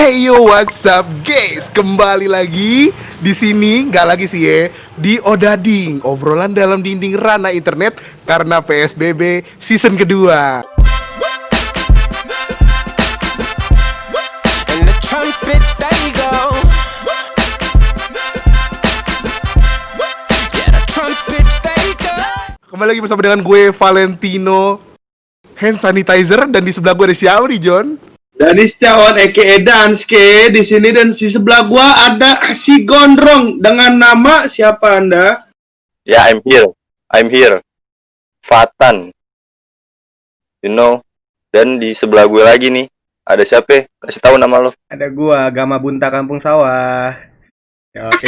Hey yo, what's up guys? Kembali lagi di sini, nggak lagi sih ya, di Odading, obrolan dalam dinding ranah internet karena PSBB season kedua. And the trumpets they go. Yeah, the trumpets they go. Kembali lagi bersama dengan gue Valentino, hand sanitizer, dan di sebelah gue ada siapa nih, John? Danis Cawan aka Danske di sini, dan di sebelah gua ada si Gondrong dengan nama siapa Anda? Ya, I'm here. Fatan. You know. Dan di sebelah gue lagi nih, ada siapa? Kasih tahu nama lo. Ada gua Gama Bunta Kampung Sawah. Ya, oke.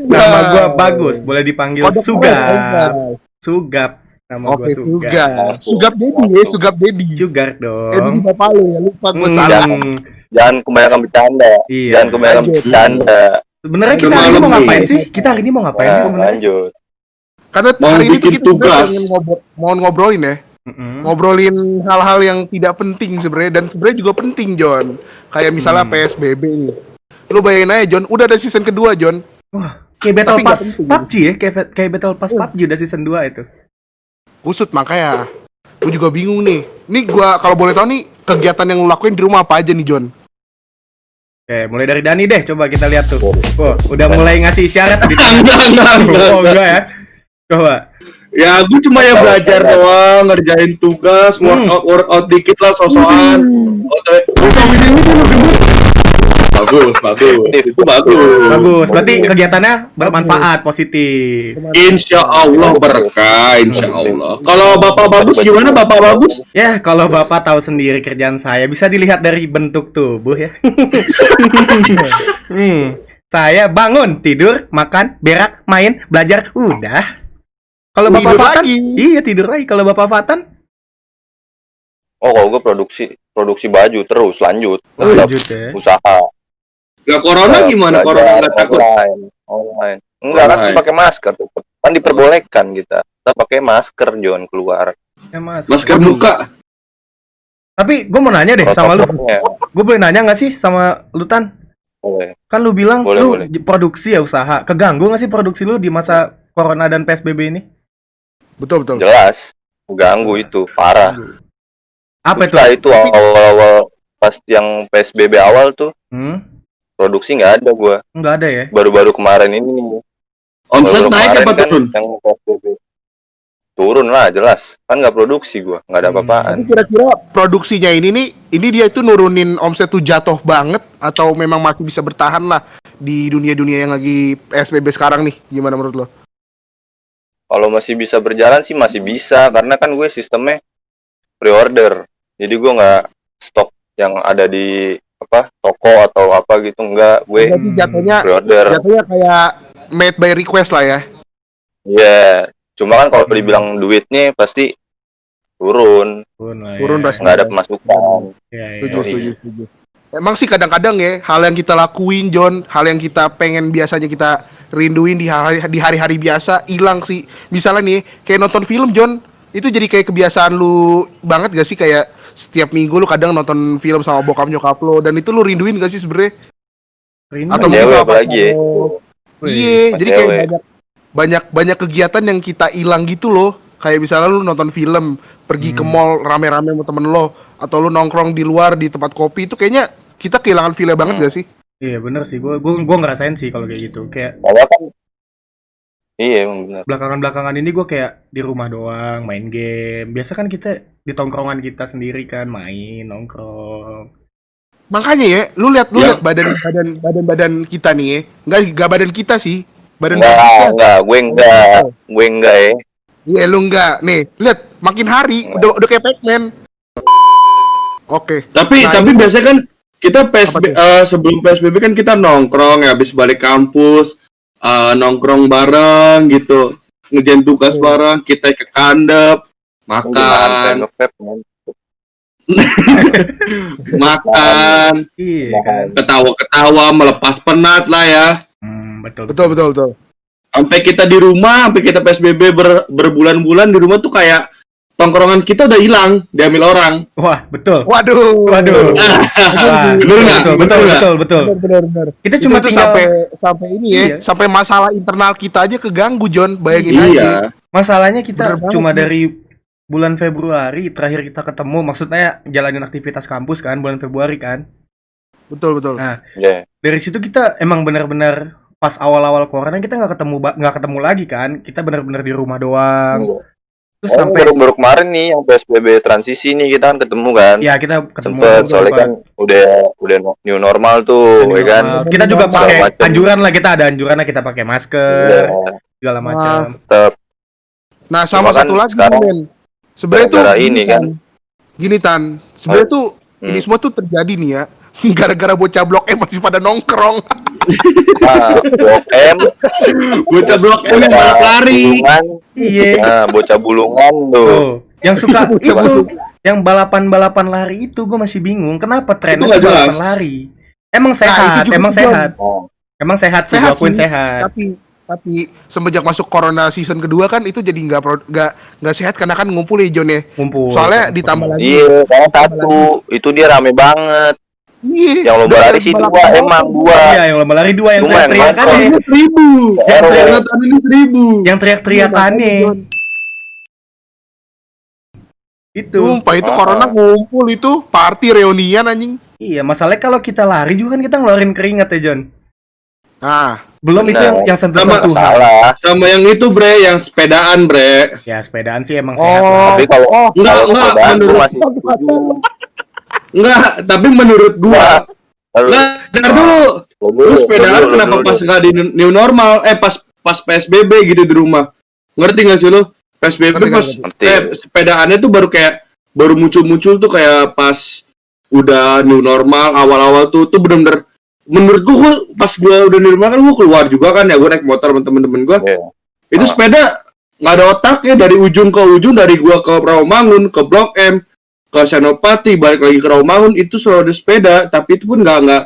Nama gua bagus, boleh dipanggil Kodok Sugap. keren. Sugap. Nama gua Oke, Sugap. Sugap Dedi ya, Sugap Dedi. Sugar Dedi dong. bapak lu ya, lupa gue salah. Jangan kebanyakan bercanda. Iya. Jangan kebanyakan Lanjut. bercanda. Sebenarnya kita hari ini mau ngapain sih? Kita hari ini mau ngapain sih sebenarnya? Lanjut. Karena Mau hari ini tuh bikin kita tugas. pengen ngobrolin ya. Ngobrolin hal-hal yang tidak penting sebenarnya, dan sebenarnya juga penting, John. Kayak misalnya PSBB nih. Lu bayangin aja, John, udah ada season kedua, John. Wah, kayak Battle Tapi nggak Pass penting. PUBG ya, kayak Battle Pass PUBG udah season 2 itu. Kusut makanya. Gue juga bingung nih. Nih gua kalau boleh tahu nih, kegiatan yang lu lakuin di rumah apa aja nih, John? Oke, mulai dari Dani deh, coba kita lihat tuh. Wah, udah mulai ngasih isyarat di Enggak. Oh, enggak ya. Coba. Ya, gua cuma ya belajar doang, ngerjain tugas, workout dikit lah, sosokan. Oke. Bagus. Itu bagus. Bagus, berarti kegiatannya bermanfaat, positif. Insya Allah berkah, insya Allah. Kalau Bapak Bagus gimana, Bapak Bagus? Ya, kalau Bapak tahu sendiri kerjaan saya, bisa dilihat dari bentuk tubuh ya. Saya bangun, tidur, makan, berak, main, belajar, udah. Kalau Bapak Tidur Fatan, lagi. iya tidur lagi. Kalau Bapak Fatan, Oh, kalau gue produksi baju terus lanjut. Lanjut ya. Usaha. Gak corona gimana? Belajar Corona nggak takut? Online. Enggak kan Online. pakai masker tuh. Kan diperbolehkan kita pakai masker John keluar. ya Mas. Masker muka. Tapi gue mau nanya deh sama lu. Protokolnya. Gue boleh nanya nggak sih sama lu Tan? Boleh. Kan lu bilang Boleh. produksi ya usaha. Keganggu nggak sih produksi lu di masa corona dan PSBB ini? Betul. Jelas. Ganggu itu parah. Apa itu? Setelah itu awal-awal pas yang PSBB awal tuh produksi nggak ada gua. Nggak ada ya? Baru-baru kemarin ini nih. Omset Baru-baru naik kemarin apa kan turun? Yang PSBB. Turun lah jelas. Kan nggak produksi gua, nggak ada apa-apaan. Tapi kira-kira produksinya ini dia itu nurunin omset tuh jatuh banget atau memang masih bisa bertahan lah di dunia-dunia yang lagi PSBB sekarang nih? Gimana menurut lo? Kalau masih bisa berjalan sih masih bisa karena kan gue sistemnya pre-order. Jadi gue nggak stok yang ada di toko atau apa gitu, enggak, gue Berarti jatuhnya pre-order. kayak made by request lah ya. Iya, cuma kan kalau dibilang duitnya pasti turun, Turun pasti. nggak ada pemasukan. Setuju. Emang sih kadang-kadang ya, hal yang kita lakuin, John, hal yang kita pengen biasanya kita rinduin di hari-hari biasa hilang sih. Misalnya nih, kayak nonton film, John, itu jadi kayak kebiasaan lu banget gak sih? Kayak setiap minggu lu kadang nonton film sama bokap nyokap lo, dan itu lu rinduin gak sih sebenarnya? Atau mungkin Cewek sama apalagi ya. pacar lo. Iya, Pas jadi kayak cewek. banyak kegiatan yang kita hilang gitu loh. Kayak misalnya lu nonton film, pergi ke mall rame-rame sama temen lo, atau lu nongkrong di luar di tempat kopi, itu kayaknya kita kehilangan feel banget gak sih? Iya bener sih, gue ngerasain sih kalau kayak gitu. Kayak Soalnya kan, iya emang benar. belakangan ini gue kayak di rumah doang, main game. Biasa kan kita di tongkrongan kita sendiri kan, main, nongkrong. Makanya ya, lu lihat badan kita nih ya. Enggak badan kita sih. Badan kita. Gue enggak ya. Iya, lu enggak. Nih, lihat makin hari udah kayak Pac-Man. Oke. Tapi Nah, biasanya kan kita Apa tuh? sebelum PSBB kan kita nongkrong ya, habis balik kampus nongkrong bareng gitu, ngerjain tugas bareng, kita ke kandep, makan, Iya kan. ketawa-ketawa, melepas penat lah ya. Betul. Sampai kita di rumah, sampai kita PSBB berbulan-bulan di rumah tuh kayak tongkrongan kita udah hilang, diambil orang. Wah, betul. Waduh. Waduh. Wah, Bener nggak? betul. Benar. Kita cuma Itu tinggal sampai ini ya, Iya. sampai masalah internal kita aja keganggu, John. Bayangin aja. Iya. masalahnya kita Bener banget cuma nih. dari bulan Februari terakhir kita ketemu, maksudnya jalanin aktivitas kampus kan bulan Februari kan. Betul. Nah, Ya. dari situ kita emang benar-benar pas awal-awal corona kita nggak ketemu lagi kan. Kita benar-benar di rumah doang. Terus sampai baru kemarin nih yang PSBB transisi nih kita kan ketemu kan. ya kita ketemu Sempet, beberapa- soalnya kan udah new normal tuh, new ya kan. normal. Kita juga Segala pakai macem. anjuran lah, kita ada anjuran lah, kita pakai masker Iya, segala macam. tetap. Nah, sama Cuma kan satu lagi sekarang men. Sebenarnya tuh gara-gara gini ini kan. Gini Tan, sebenarnya tuh ini Hmm. semua tuh terjadi nih ya. Gara-gara bocah Blok M masih pada nongkrong. Nah, Blok M, Bocah Blok M yang balap lari. bulungan, Iya. nah, bocah bulungan tuh. Tuh, yang suka Bocah itu bulungan. yang balapan lari itu gue masih bingung kenapa trennya Itu nggak tuh balapan jelas. lari. Emang Nah, sehat, itu juga emang tuh, sehat. Oh, Emang sehat sih, Sehat gue akuin sih, sehat. Tapi semenjak masuk Corona season kedua kan itu jadi nggak sehat karena kan ngumpul ya John ya. Ngumpul. Soalnya ditambah lagi. iya, karena satu itu dia rame banget. Iya. Yang lomba lari sih dua, emang dua. Iya, yang lomba lari dua yang Cuma yang teriak-teriakannya. nongkrong. 1.000. Baru. Yang tahun ini 1.000. Yang teriak-teriakannya. John. Itu. Sumpah itu Ah. Corona ngumpul itu party reunian anjing. Iya, masalahnya kalau kita lari juga kan kita ngeluarin keringat ya, John. Nah, Belum itu Benar. yang sentuh-sentuhan. Salah. Sama yang itu bre, yang sepedaan bre. Ya, sepedaan sih emang sehat Oh. lah. Tapi kalau Enggak, kalau enggak, sepedaan gua menurut- masih setuju. Enggak, tapi menurut gua. Lalu, Enggak, dari dulu. Lu sepedaan kenapa pas nggak di new normal? Pas PSBB gitu di rumah. Ngerti nggak sih lu? PSBB pas ngerti. sepedaannya tuh baru muncul tuh kayak pas udah new normal awal-awal tuh bener-bener menurut gua pas gua udah new normal kan gua keluar juga kan ya, gua naik motor sama temen-temen gua. Iya. Itu Ah. sepeda nggak ada otaknya dari ujung ke ujung, dari gua ke Rawamangun, ke Blok M, ke Senopati, balik lagi ke Rawamangun, itu selalu ada sepeda, tapi itu pun nggak Nah,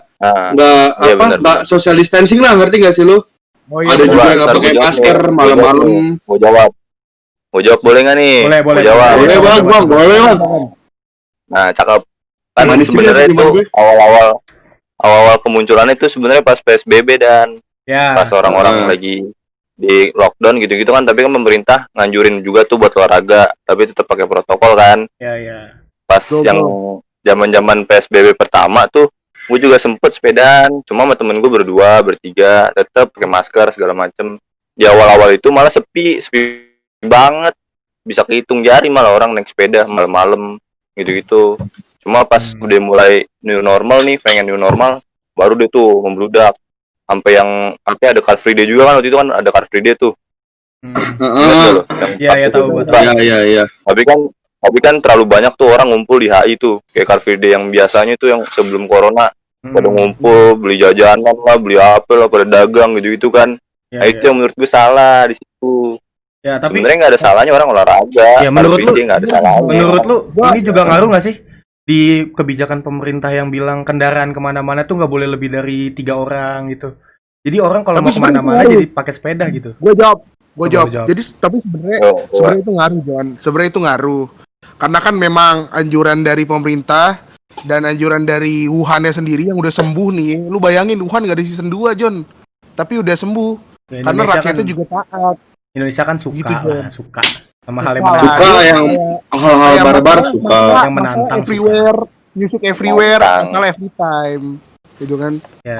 iya, benar, nggak benar. social distancing lah, ngerti nggak sih lu? oh Ada iya, juga Gua yang nggak ntar pakai gua jawab masker nih. malam-malam. Mau jawab boleh nggak nih? Boleh, Mau boleh. jawab. Boleh Boleh, bang, boleh, boleh bang. Nah, cakep. Kan Manis juga sebenarnya sih, itu Bang, gue. awal-awal kemunculannya itu sebenarnya pas PSBB dan Ya. pas orang-orang lagi di lockdown gitu-gitu kan, tapi kan pemerintah nganjurin juga tuh buat olahraga, tapi tetap pakai protokol kan. Ya. Pas Betul. yang zaman-zaman PSBB pertama tuh gue juga sempet sepedaan, cuma sama temen gue berdua, bertiga, tetap pakai masker segala macem. Di awal-awal itu malah sepi banget, bisa kehitung jari malah orang naik sepeda malam-malam gitu-gitu. Cuma pas udah mulai new normal nih, pengen new normal, baru dia tuh membludak. Sampai yang ada Car Free Day juga kan, waktu itu kan ada Car Free Day tuh. Ingat nggak lo? Yang Iya, iya, tahu gua, buka. Iya. Tapi kan terlalu banyak tuh orang ngumpul di HI tuh, kayak Car Free Day yang biasanya tuh yang sebelum corona pada ngumpul beli jajanan lah, beli apa lah, pada dagang gitu kan. Nah itu yang menurut gue salah di situ. Ya, tapi Sebenarnya nggak ada salahnya orang olahraga. Ya, menurut Car Free lu- Day nggak ada salahnya. menurut lu Gua- ini juga ngaruh nggak sih di kebijakan pemerintah yang bilang kendaraan kemana-mana tuh nggak boleh lebih dari 3 orang gitu. Jadi orang kalau Tapi mau kemana-mana sebenarnya jadi pakai sepeda gitu. gue jawab. Coba jawab. Jadi tapi sebenarnya Oh, sebenarnya itu ngaruh John. Sebenarnya itu ngaruh. Karena kan memang anjuran dari pemerintah dan anjuran dari Wuhan-nya sendiri yang udah sembuh nih. Lu bayangin Wuhan nggak di season 2, John. Tapi udah sembuh. Ya, Karena Indonesia rakyatnya kan, juga taat. Indonesia kan suka Gitu, lah, suka sama hal yang Suka menantang. Suka yang hal-hal Kayak barbar masalah- suka. masalah- Yang menantang masalah suka. everywhere, music everywhere, Menantang. masalah every time. Gitu kan. Ya.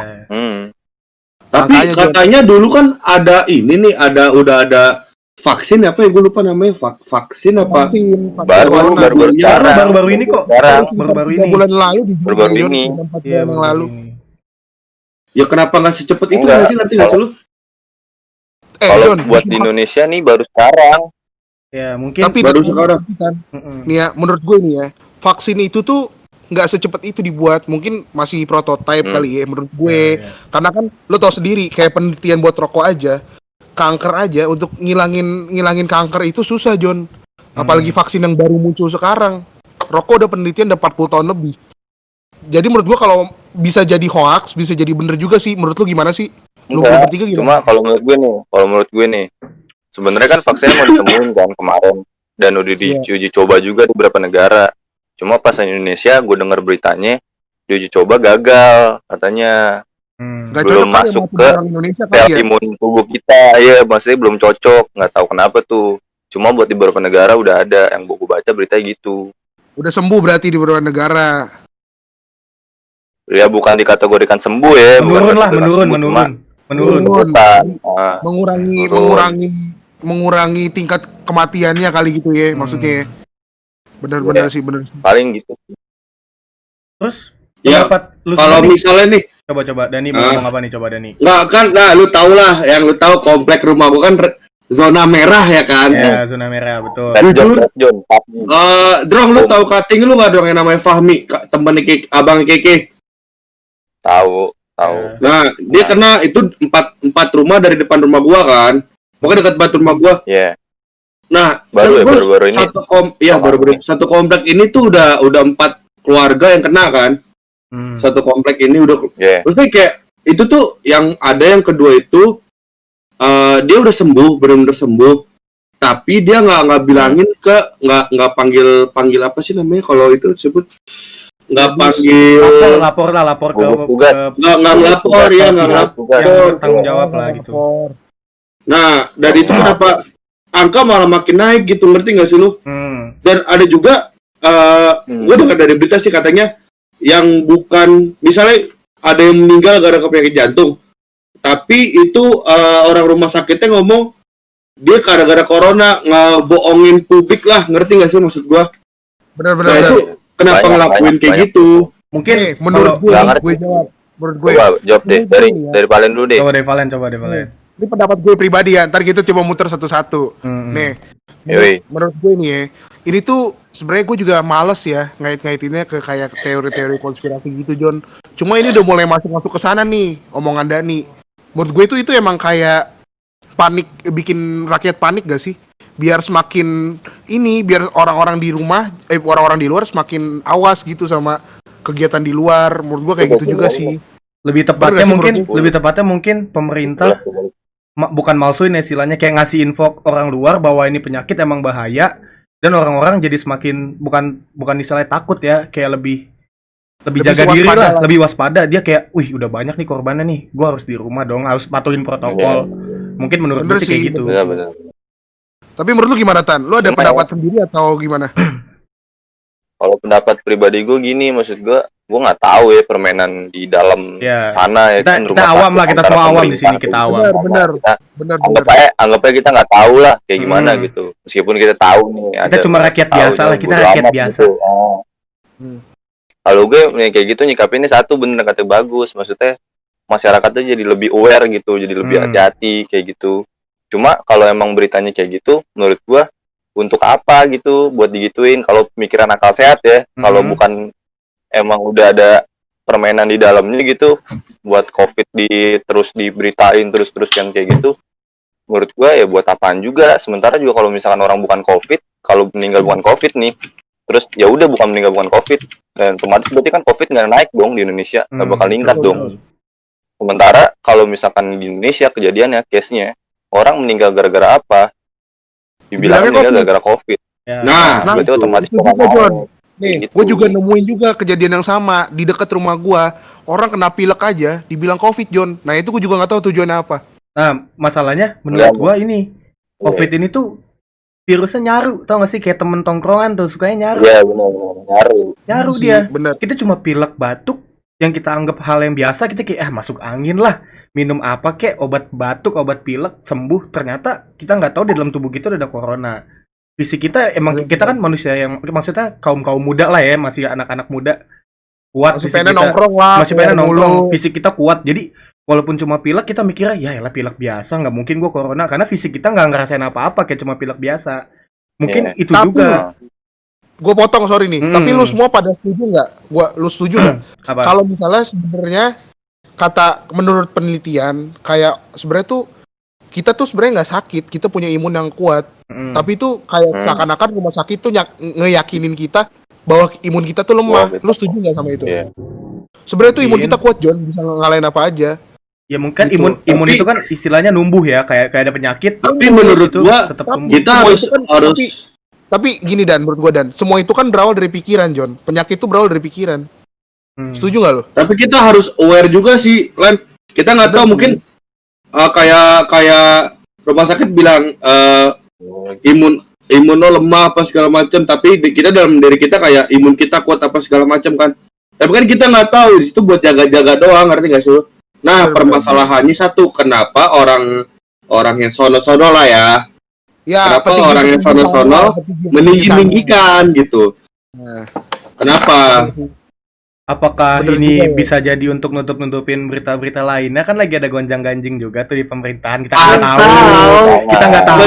Tapi Makanya, John. katanya dulu kan ada ini nih, udah ada vaksin apa ya, gue lupa namanya, vaksin apa? Vaksin, Baru corona. sekarang. Baru-baru ini kok. Sekarang. Baru-baru Tiga ini. bulan lalu di Baru-baru John, ini. 4 Iya, bulan yang lalu. Ya kenapa nggak secepat itu Enggak. nggak sih, ngerti nggak sih lu? Kalau John, buat di Indonesia nih baru sekarang. Ya, mungkin tapi Baru betul, sekarang. kan, Mm-mm. nih ya, menurut gue nih ya, vaksin itu tuh nggak secepat itu dibuat, mungkin masih prototype kali ya menurut gue. Ya. Karena kan lo tau sendiri kayak penelitian buat rokok aja, kanker aja untuk ngilangin kanker itu susah John. Apalagi vaksin yang baru muncul sekarang. Rokok udah penelitian udah 40 tahun lebih. Jadi menurut gua kalau bisa jadi hoax, bisa jadi bener juga sih. Menurut lu gimana sih? Lu Enggak, bertiga gimana? cuma kalau menurut gue nih sebenarnya kan vaksinnya mau ditemuin kan kemarin dan udah diuji coba juga di beberapa negara. Cuma pas di Indonesia gue dengar beritanya diuji coba gagal katanya. Nggak Belum cocok kali masuk sama ke orang Indonesia Sel kali ya. imun tubuh kita, ya maksudnya belum cocok, nggak tahu kenapa tuh. Cuma buat di beberapa negara udah ada yang gue baca beritanya gitu. Udah sembuh berarti di beberapa negara. Ya bukan dikategorikan sembuh ya, Menurun lah, bukan menurun. Menurun. Nah, Mengurangi mengurangi tingkat kematiannya kali gitu ya maksudnya ya. Benar-benar sih, benar. paling gitu. Terus Ya, pendapat lu kalau semua nih? misalnya nih, Coba Dani mau ngomong apa nih? Coba Dani. nggak kan, nah lu tau lah, yang lu tahu komplek rumah gua kan zona merah ya kan. Ya, zona merah betul. Dan Jujur. John, Drong, lu tahu cutting lu nggak, Drong, yang namanya Fahmi, temennya abang Keke. tahu. Nah, dia kena itu empat rumah dari depan rumah gua kan. Pokoknya dekat depan rumah gua. Iya. Nah, Baru ini. Baru satu komplek ini tuh udah 4 keluarga yang kena kan. Satu komplek ini udah. Maksudnya kayak itu tuh yang ada yang kedua itu dia udah sembuh, benar-benar sembuh. Tapi dia nggak bilangin ke nggak panggil apa sih namanya kalau itu disebut, nggak panggil lapor ke tugas. nggak ngelapor ya, nggak ngelapor yang bertanggung jawab lah gitu. Nah, dari itu kenapa angka malah makin naik gitu, ngerti nggak sih lu? Dan ada juga gue dengar dari berita sih katanya yang bukan, misalnya ada yang meninggal gara-gara penyakit jantung, tapi itu orang rumah sakitnya ngomong dia gara-gara corona, ngebohongin publik lah, ngerti nggak sih maksud gue? Benar-benar. Nah, itu kenapa ngelakuin kayak gitu? Mungkin menurut gue nggak jawab. Menurut gue. Jawab deh dari Valen dulu deh. coba deh Valen. Ini pendapat gue pribadi ya. Ntar kita coba muter satu-satu. Nih. Menurut gue nih ya, ini tuh sebenarnya gue juga males ya ngait-ngaitinnya ke kayak teori-teori konspirasi gitu, John. Cuma ini udah mulai masuk ke sana nih omongan Dani. Menurut gue itu emang kayak panik, bikin rakyat panik gak sih? Biar semakin biar orang-orang di rumah, orang-orang di luar semakin awas gitu sama kegiatan di luar. Menurut gue kayak gitu juga sih. Lebih tepatnya mungkin pemerintah bukan malsuin istilahnya, kayak ngasih info orang luar bahwa ini penyakit emang bahaya, dan orang-orang jadi semakin bukan istilahnya takut ya, kayak lebih jaga diri lah, lebih waspada. Dia kayak, wih udah banyak nih korbannya nih, gua harus di rumah dong, harus patuhin protokol. Mungkin menurut gue sih kayak gitu. Benar. Tapi menurut lu gimana, Tan? Lu ada pendapat sendiri atau gimana? Kalau pendapat pribadi gue gini, maksud gue nggak tahu ya permainan di dalam sana ya. Kita awam lah, kita semua awam di sini, kita awam. Benar. Anggap aja kita nggak tahu lah kayak gimana gitu. Meskipun kita tahu nih. Kita cuma rakyat biasa lah, kita rakyat biasa. Kalau gue kayak gitu nyikapinnya satu bener kata bagus, maksudnya masyarakatnya jadi lebih aware gitu, jadi lebih hati-hati kayak gitu. Cuma kalau emang beritanya kayak gitu, menurut gue untuk apa gitu buat digituin? Kalau pemikiran akal sehat ya, kalau bukan emang udah ada permainan di dalamnya gitu, buat COVID terus diberitain terus yang kayak gitu, menurut gua ya buat apaan juga. Sementara juga kalau misalkan orang bukan COVID, kalau meninggal bukan COVID nih, terus ya udah bukan meninggal bukan COVID, dan otomatis berarti kan COVID nggak naik dong di Indonesia, nggak bakal meningkat dong. Sementara kalau misalkan di Indonesia kejadiannya case-nya orang meninggal gara-gara apa? Dibilang meninggal gara-gara COVID. Nah, berarti otomatis nih, gitu. gue juga nemuin juga kejadian yang sama di dekat rumah gue. Orang kena pilek aja, dibilang COVID, John. Nah itu gue juga nggak tahu tujuannya apa. Nah, masalahnya menurut gue ini COVID ini tuh virusnya nyaru, tau gak sih, kayak temen tongkrongan tuh sukanya nyaru. Iya benar, nyaru dia. Bener. Kita cuma pilek batuk yang kita anggap hal yang biasa, kita kayak masuk angin lah, minum apa kek, obat batuk, obat pilek, sembuh. Ternyata kita nggak tahu di dalam tubuh kita udah ada corona. Fisik kita emang, kita kan manusia yang, maksudnya kaum muda lah ya, masih anak-anak muda, kuat, Masih fisik pengen kita nongkrong lah, masih pengen nongkrong, mulu. fisik kita kuat. Jadi walaupun cuma pilek, kita mikirnya ya elah pilek biasa, nggak mungkin gua corona, karena fisik kita nggak ngerasain apa-apa, kayak cuma pilek biasa. Mungkin itu Tapi, juga. Gue potong, sorry nih. Tapi lu semua pada setuju nggak? Lu setuju nggak? Apa? Kalau misalnya sebenarnya menurut penelitian kayak sebenarnya tuh kita tuh sebenarnya nggak sakit, kita punya imun yang kuat. Tapi itu kayak seakan-akan rumah sakit tuh ngeyakinin kita bahwa imun kita tuh lemah. Lu setuju nggak sama itu? Sebenarnya tuh imun kita kuat, John, bisa ngalahin apa aja. Ya mungkin Gitu. imun itu kan istilahnya numbuh ya, kayak ada penyakit. Tapi menurut itu gua tetap tapi- tumbuh. kita Semua harus itu kan- harus tapi- Tapi gini Dan, menurut gua Dan, semua itu kan berawal dari pikiran, John. Penyakit itu berawal dari pikiran. Setuju nggak lo? Tapi kita harus aware juga sih, Len. Kita nggak tahu mungkin kayak rumah sakit bilang imun lo lemah apa segala macam, tapi kita dalam diri kita kayak imun kita kuat apa segala macam kan. Tapi kan kita nggak tahu, di situ buat jaga-jaga doang, ngerti nggak sih lo? Nah, permasalahannya satu, kenapa orang yang sono-sono lah ya. Ya, Kenapa orang yang sono-sono meninggi-ninggikan gitu? Nah. Kenapa? Apakah Bener ini juga ya. bisa jadi untuk nutup-nutupin berita-berita lainnya? Kan lagi ada gonjang-ganjing juga tuh di pemerintahan. Kita nggak tahu. Kita nggak tahu.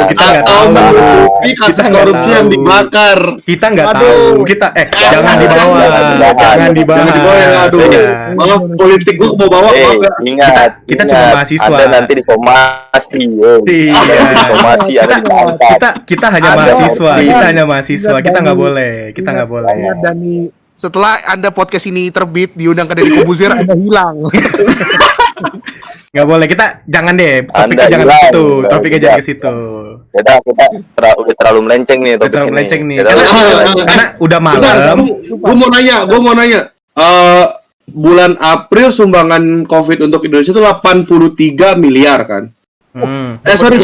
Kita nggak Atau tahu. menutupi Kita kasus nggak korupsi tahu. yang dibakar. Kita nggak Aduh. tahu. Kita jangan dibawa. Jangan dibahas. Jangan dibawa yang aduh. Ya. Maaf politik gua mau bawa maaf ya. Ingat, kita cuma mahasiswa. Ada nanti disomasi, Iya. disomasi ada diangkat. Kita hanya Ada. mahasiswa. Iya. Kita hanya mahasiswa. Ingat, Kita nggak Dani. boleh. Kita nggak boleh. Ingat Dani, setelah Anda podcast ini terbit diundang ke Deddy Kobuzier, Anda hilang. Nggak boleh. Kita jangan deh. Topiknya Anda jangan ke hilang. situ. Topiknya jangan ke Iya. situ. Kita udah terlalu melenceng nih topik Terlalu ini. melenceng nih. Kita Karena, udah- karena udah Bentar, malam. gua mau nanya. Bulan April sumbangan COVID untuk Indonesia itu 83 miliar kan? Sorry.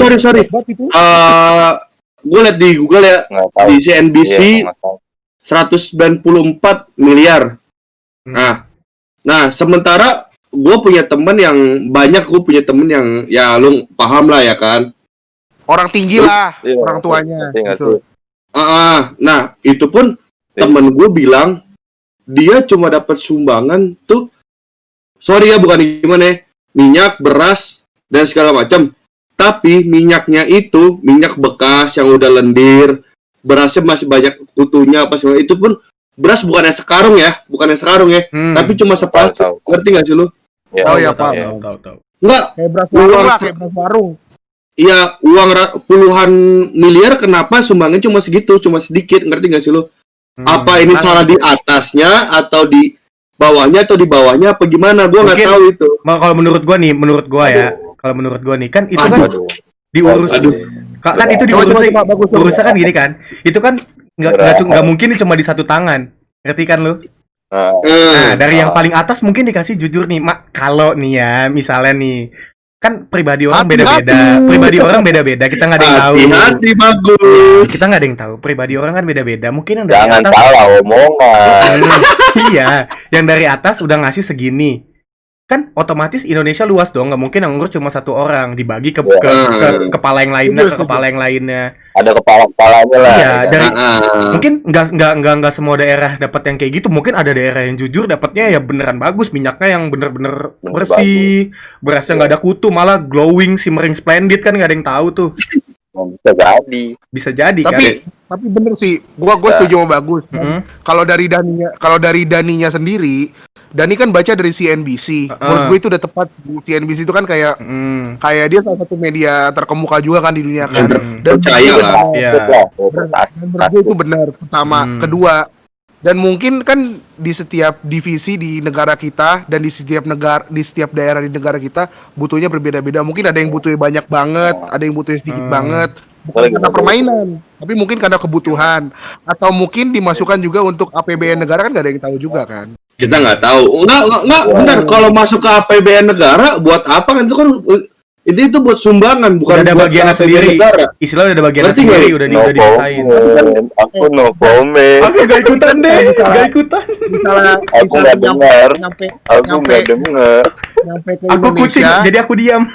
Gue liat di Google ya, nggak tahu. di CNBC Iya, nggak tahu. 194 miliar. Nah, sementara gue punya temen yang ya lu paham lah ya kan. Orang tinggi lah, Iya, orang tuanya. ngerti, ngerti. Gitu. Nah itu pun temen gue bilang dia cuma dapat sumbangan tuh, sorry ya bukan gimana ya, minyak, beras dan segala macam. Tapi minyaknya itu minyak bekas yang udah lendir, berasnya masih banyak kutunya apa segala. Itu pun beras bukan yang sekarung ya, tapi cuma separuh. Tahu. Ngerti nggak sih lu? Ya, Oh, iya, tahu, paham. ya. Tahu. Nggak, Kayak beras warung Uang lah, se- kayak beras warung. iya uang puluhan miliar, kenapa sumbangnya cuma segitu, cuma sedikit, ngerti nggak sih lu? Apa ini salah di atasnya atau di bawahnya atau di bawahnya apa gimana? Gua nggak Mungkin- tahu itu. Kalau menurut gua ya, kalau menurut gua nih kan itu kan Aduh. diurus. Aduh. Kan itu Coba, diurus. bagus. Urusnya kan gini kan. Itu kan nggak mungkin cuma di satu tangan. Ngerti kan lu? Nah, Nah, dari yang paling atas mungkin dikasih jujur nih, Mak. Kalau nih ya, misalnya nih, kan pribadi orang Hati-hati. beda-beda. Pribadi orang beda-beda. Kita nggak ada yang tahu. Hati-hati bagus. Kita nggak ada yang tahu. Pribadi orang kan beda-beda. Mungkin yang dari jangan atas. salah omongan. Iya, yang dari atas udah ngasih segini. Kan otomatis Indonesia luas dong, nggak mungkin yang ngurus cuma satu orang, dibagi ke kepala yang lainnya, ke kepala yang lainnya. Ada kepala-kepalanya lah. Iya, dari Ah. mungkin nggak semua daerah dapat yang kayak gitu. Mungkin ada daerah yang jujur dapatnya ya beneran bagus, minyaknya yang bener-bener Bener bersih, berasnya nggak ada kutu, malah glowing, shimmering, splendid, kan nggak ada yang tahu tuh. Bisa jadi. Bisa jadi Tapi bener sih, gua Bisa. setuju sama Bagus. kan. Kalau dari Daninya sendiri, Dani kan baca dari CNBC. Menurut gue itu udah tepat. CNBC itu kan kayak dia salah satu media terkemuka juga kan di dunia kan. Dan Percaya lah. Iya. dan menurut gue itu benar. Pertama, kedua, dan mungkin kan di setiap divisi di negara kita dan di setiap daerah di negara kita butuhnya berbeda-beda. Mungkin ada yang butuhnya banyak banget, ada yang butuhnya sedikit banget. Bukan karena permainan, tapi mungkin karena kebutuhan, atau mungkin dimasukkan juga untuk APBN negara, kan nggak ada yang tahu juga kan. Kita nggak tahu. Nggak, bentar. Kalau masuk ke APBN negara, buat apa kan? Itu buat sumbangan, bukan Udah ada buat bagiannya APBN sendiri. negara. Istilah udah ada bagiannya Ngerti sendiri, nggak? udah No didesain. comment. Aku no comment. Aku gak ikutan deh, gak ikutan. Aku nggak dengar. nyampe Aku nggak dengar. ke Aku kucing, Indonesia. jadi aku diam.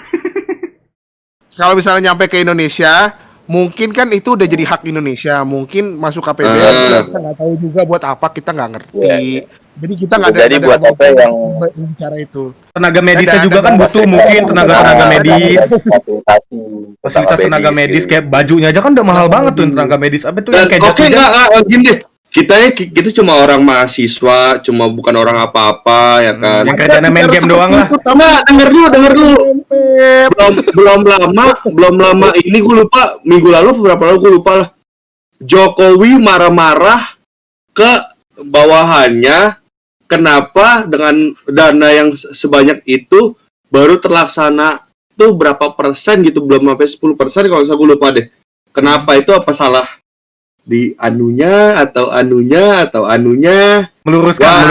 Kalau misalnya nyampe ke Indonesia, mungkin kan itu udah jadi hak Indonesia. Mungkin masuk KPBN, kita nggak tahu juga buat apa, kita nggak ngerti. Iya. Jadi kita nggak ada. Jadi buat apa yang bicara itu? Tenaga medisnya Ada- juga kan butuh mungkin tenaga medis. Fasilitasi. Fasilitas tenaga medis kayak bajunya aja kan udah mahal banget tuh tenaga medis. Apa tuh yang kayak Oke, jas hujan? nggak gini deh. Kita cuma orang mahasiswa, cuma bukan orang apa-apa ya kan. Yang kerjanya main game doang lah. Nggak, denger dulu. Belum lama ini gue lupa, minggu lalu beberapa lalu gue lupa lah. Jokowi marah-marah ke bawahannya, kenapa dengan dana yang sebanyak itu baru terlaksana tuh berapa persen gitu, belum sampai 10% kalau saya gue lupa deh. Kenapa itu, apa salah di anunya atau anunya. Meluruskan, Wah,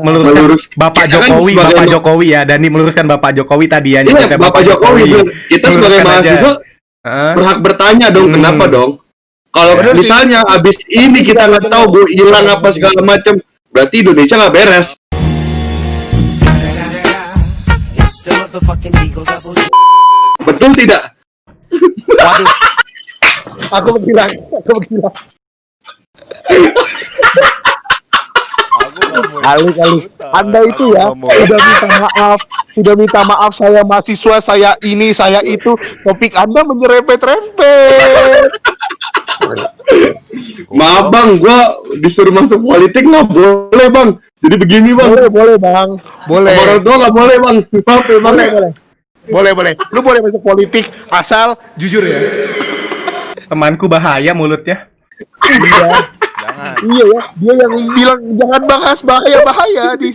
meluruskan. Bapak Kita kan Jokowi, sebagai Bapak Jokowi ya. Dani meluruskan Bapak Jokowi tadi ya. Iya, nyebutnya Bapak Jokowi. Kita sebagai Meluruskan aja. mahasiswa Heeh. berhak bertanya dong, kenapa dong? Kalau Bener sih. misalnya abis ini kita nggak tahu gue hilang apa segala macam, berarti Indonesia nggak beres. Betul tidak? Waduh. Aku menghilang. Kali. Anda itu ya sudah minta maaf saya mahasiswa, saya ini, saya itu. Topik Anda menyerempet-rempet. Maaf bang, gue disuruh masuk politik nggak boleh bang. Jadi begini bang. Boleh bang. Boleh. Sama orang tua nggak boleh bang. Maaf ya bang. Boleh. Lu boleh masuk politik asal jujur ya. Temanku bahaya mulutnya. Iya ya, dia yang bilang jangan bahas bahaya di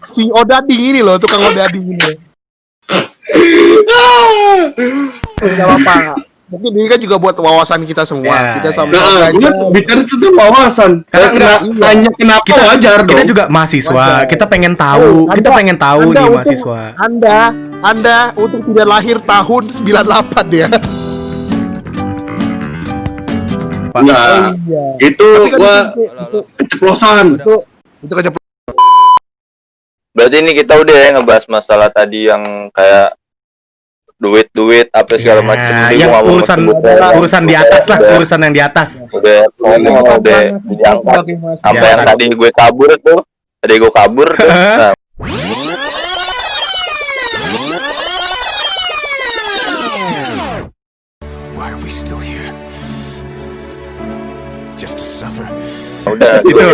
si Odading ini loh, tukang Odading ini. Enggak apa-apa. Mungkin ini kan juga buat wawasan kita semua. Ya, Kita sama Nah, gue bicara tentang wawasan. Karena Tanya kenapa wajar dong. Kita juga mahasiswa, kita pengen tahu, Anda- kita pengen tahu Anda nih untuk- mahasiswa. Anda untuk tidak lahir tahun 98 ya. Enggak. Iya. Itu Tapi kan gua itu keceplosan. keceplosan. Berarti ini kita udah ya ngebahas masalah tadi yang kayak duit apa segala Ya, macam. Jadi yang gua nggak mau urusan sebut- urusan di atas lah, Udah- urusan yang di atas. udah ngomong udah diangkat apa yang tadi gue kabur tuh. Tadi gue kabur tuh. Nah, Why are we still here? Just to suffer. udah Itu.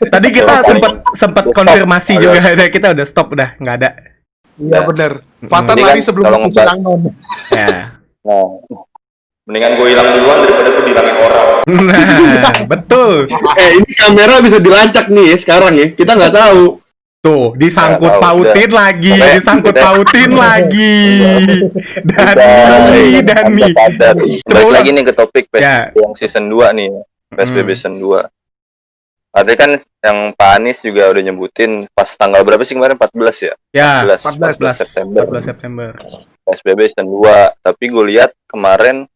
Tadi kita Stop. sempat Stop. konfirmasi Ada. juga, kita udah stop udah, nggak ada. Iya benar. Fatan Ini lari kan sebelum kalau bisa ngebahas- nonton. Ya. nah, mendingan gue hilang duluan daripada gue dihilangin orang. Nah, betul. Ini kamera bisa dilacak nih ya sekarang ya. Kita nggak tahu. Tuh, disangkut Nggak tahu, pautin lagi, Pokoknya disangkut udah. pautin lagi. Udah, Dani. sadar. Coba Balik ulang. lagi nih ke topik Ya. yang season 2 nih. PSBB season 2. Artinya kan yang Pak Anies juga udah nyebutin pas tanggal berapa sih kemarin? 14 ya? Ya, 14 September. 14 September. PSBB season 2. Tapi gue lihat kemarin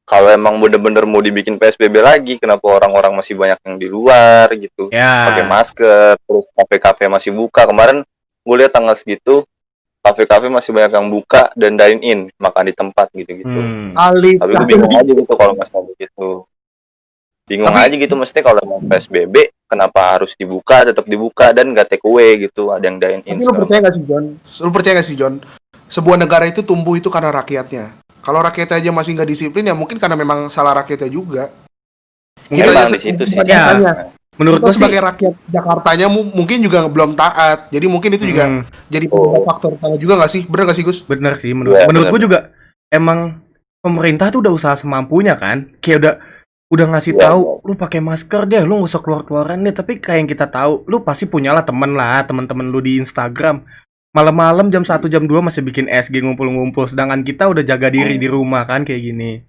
kalau emang bener-bener mau dibikin PSBB lagi, kenapa orang-orang masih banyak yang di luar gitu? Ya. Pakai masker, terus kafe-kafe masih buka. Kemarin gue lihat tanggal segitu, kafe-kafe masih banyak yang buka dan dine in, makan di tempat gitu-gitu. Ali. Tapi gue bingung aja gitu kalau masalah begitu. Bingung aja gitu, mesti kalau mau PSBB, kenapa harus dibuka, tetap dibuka dan nggak take away gitu, ada yang dine in. Tapi lu percaya gak sih John? Sebuah negara itu tumbuh itu karena rakyatnya. Kalau rakyatnya aja masih nggak disiplin ya mungkin karena memang salah rakyatnya juga. Mungkin Kita emang aja di situ sih. Ya. makanya, Menurut kita gue sih, sebagai rakyat Jakartanya mungkin juga belum taat. Jadi mungkin itu juga jadi faktor utama juga nggak sih? Bener nggak sih Gus? bener sih, menurut Ya, menurut bener. gue juga emang pemerintah tuh udah usaha semampunya kan, kayak udah ngasih Ya, tahu lu pakai masker deh, lu nggak usah keluar-keluaran deh. Tapi kayak yang kita tahu, lu pasti punyalah temen-temen lu di Instagram. Malam-malam jam 1 jam 2 masih bikin SG ngumpul-ngumpul, sedangkan kita udah jaga diri di rumah kan kayak gini.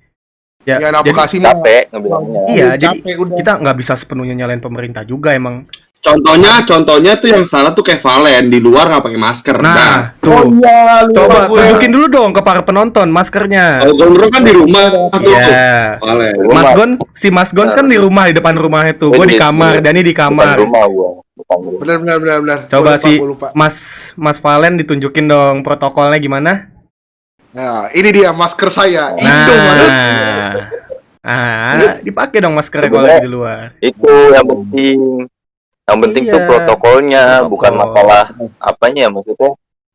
Ya, Ya, jadi aplikasi mah Capek ngebilangnya. Iya, jadi capek udah. kita nggak bisa sepenuhnya nyalain pemerintah juga emang. Contohnya tuh yang salah tuh kayak Valen di luar nggak pakai masker. Nah, Oh tuh. iya, lupa Coba gue. tunjukin dulu dong ke para penonton maskernya. Kalau Gondrong kan di rumah tuh. Iya. Valen. Mas Gon, si Mas Gon kan di rumah, di depan rumahnya tuh. Gue di kamar, Dani di Bukan kamar. rumah gua, bukan rumah. Benar. Coba Gua si lupa. Mas Valen ditunjukin dong protokolnya gimana? Nah, ini dia masker saya. Indo banget. Dipakai dong maskernya kalau Sebenarnya- lagi di luar. Itu yang penting. Yang penting tuh Iya. protokolnya, Protokol. bukan masalah apanya ya, maksudnya.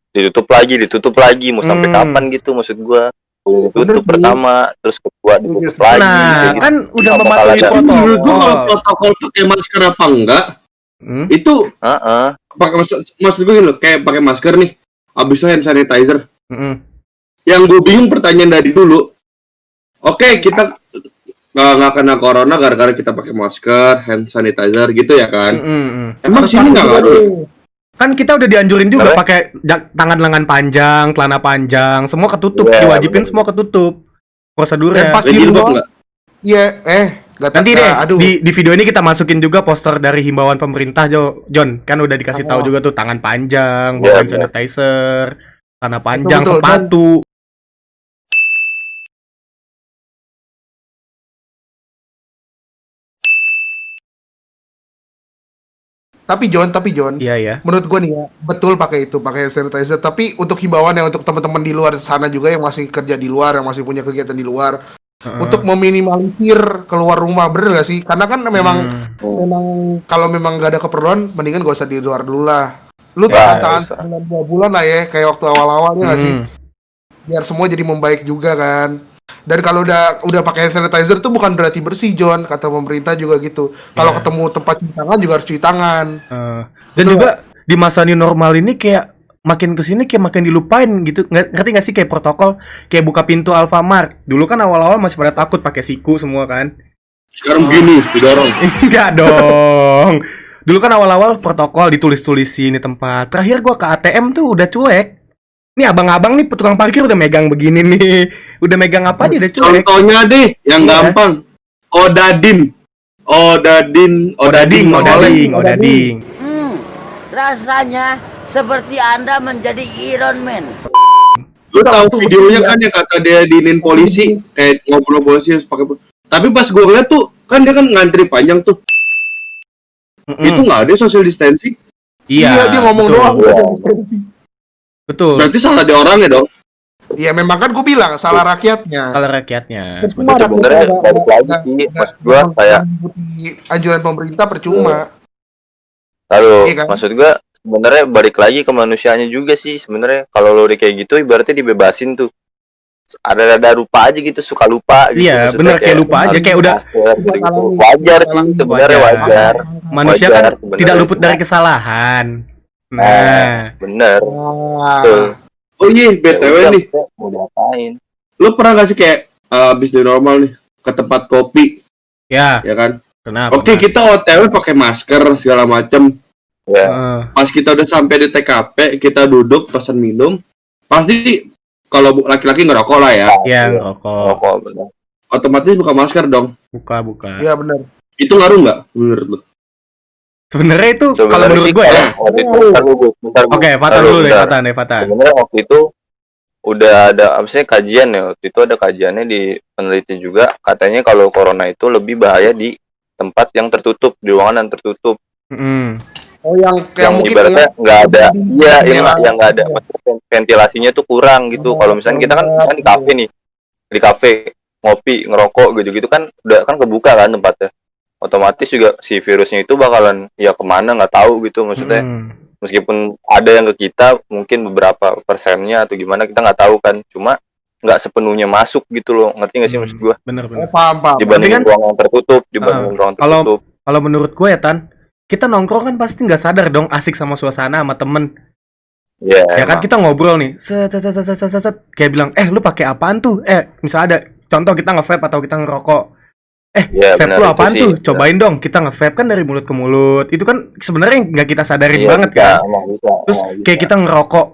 Ditutup lagi, mau sampai kapan gitu maksud gua. Bener Ditutup sih. pertama, terus kedua ditutup Setuju. lagi. Nah, kayak gitu. kan udah Apa mematuhi masalah? Menurut gua kalau protokol. protokol pakai masker apa enggak, Hmm? itu Heeh. pakai maksud gue gini loh, kayak pakai masker nih, abis itu hand sanitizer. Mm-mm. Yang gue bingung pertanyaan dari dulu. Oke, kita nggak kena corona gara-gara kita pakai masker, hand sanitizer gitu ya kan? Mm-mm. Emang sini nggak ngaruh? Kan kita udah dianjurin juga Kenapa? pakai tangan lengan panjang, celana panjang, semua ketutup, Iya, diwajibin bener. semua ketutup. Dan Prosedurnya. pas Kayak di jilbab rumah, nggak? iya, Nanti deh aduh. di video ini kita masukin juga poster dari himbauan pemerintah John. Kan udah dikasih tahu juga tuh tangan panjang, bawa hand sanitizer, celana panjang, Betul, sepatu. Tapi John, Iya ya. menurut gua nih ya, betul pakai hand sanitizer. Tapi untuk himbauan ya untuk teman-teman di luar sana juga yang masih kerja di luar, yang masih punya kegiatan di luar, untuk meminimalisir keluar rumah, bener gak sih? Karena kan memang kalau memang gak ada keperluan, mendingan gak usah di luar dulu lah. Lu tahan 2 bulan lah ya, kayak waktu awal-awalnya gak sih? Biar semua jadi membaik juga kan. Dan kalau udah pakai hand sanitizer tuh bukan berarti bersih, John, kata pemerintah juga gitu. Kalau ketemu tempat cuci tangan juga harus cuci tangan. Dan juga di masa new normal ini kayak makin kesini kayak makin dilupain gitu. Ngerti gak sih kayak protokol kayak buka pintu Alfamart. Dulu kan awal-awal masih pada takut pakai siku semua kan. Sekarang gini didorong. Enggak dong. Dulu kan awal-awal protokol ditulis-tulisin di tempat. Terakhir gua ke ATM tuh udah cuek. Nih abang-abang nih tukang parkir udah megang begini nih. Udah megang apa aja udah cuek. Contohnya deh yang gampang. Odading. Rasanya seperti Anda menjadi Iron Man. Lu tahu videonya kan yang kata dia diinin polisi kayak ngobrol polisi harus pakai. Tapi pas gua ngeliat tuh kan dia kan ngantri panjang tuh. Itu nggak ada social distancing. Iya, dia ngomong betul. doang social distancing. Betul. Berarti salah di orangnya dong. Iya, memang kan gue bilang salah rakyatnya. Kalau rakyatnya. Percuma Sebenarnya balik lagi sih, maksud gua kayak mengikuti anjuran pemerintah percuma. lalu Iya kan? maksud gua sebenarnya balik lagi ke manusianya juga sih sebenarnya. Kalau lo udah kayak gitu ibaratnya dibebasin tuh. Ada rupa aja gitu, suka lupa gitu. Iya, Maksudnya bener kayak lupa aja kayak udah gitu. Wajar sih sebenarnya wajar. manusia Wajar kan sebenarnya. tidak luput dari kesalahan. Nah, Bener. Nah, Betul. Oh iya, BTW Ya udah, nih. mau diapain? Lu pernah gak sih kayak abis di normal nih ke tempat kopi, ya, ya kan? kenapa? Oke, kita OTW pakai masker segala macem. Ya. Pas kita udah sampai di TKP, kita duduk pesan minum. Pasti kalau laki-laki ngerokok lah ya. Ya, ngerokok. Rokok bener. Otomatis buka masker dong. Buka. iya benar. Itu ngaruh nggak menurut lu? Sebenarnya itu kalau Sebenarnya menurut sih gue ya. waktu itu, bentar, Gus. Oke, Fatan dulu deh, Fatan. Sebenarnya waktu itu udah ada apa sih kajian ya, waktu itu ada kajiannya di peneliti juga, katanya kalau corona itu lebih bahaya di tempat yang tertutup, di ruangan yang tertutup. Oh, yang mungkin ibaratnya nggak ada, iya yang nggak ada, Iya. maksudnya ventilasinya tuh kurang gitu. Kalau misalnya kita kan di kafe nih, di kafe ngopi ngerokok gitu-gitu kan udah kan kebuka kan tempatnya, otomatis juga si virusnya itu bakalan ya kemana nggak tahu gitu. Maksudnya meskipun ada yang ke kita mungkin beberapa persennya atau gimana kita nggak tahu kan, cuma nggak sepenuhnya masuk gitu loh, ngerti nggak sih maksud gua? Bener. Paham. Dibandingin Tapi kan, ruang yang tertutup, dibandingin ruang tertutup. Kalau menurut gue ya Tan, kita nongkrong kan pasti nggak sadar dong asik sama suasana sama temen. Ya Ya kan kita ngobrol nih, set, kayak bilang, lu pakai apaan tuh? Misalnya ada contoh kita nge-vape atau kita ngerokok. ya, Vape benar, lu itu apaan sih. tuh? Cobain dong, kita nge-vape kan dari mulut ke mulut. Itu kan sebenarnya nggak kita sadarin Iya, banget bisa, kan. emang bisa, Terus emang kayak bisa. kita ngerokok,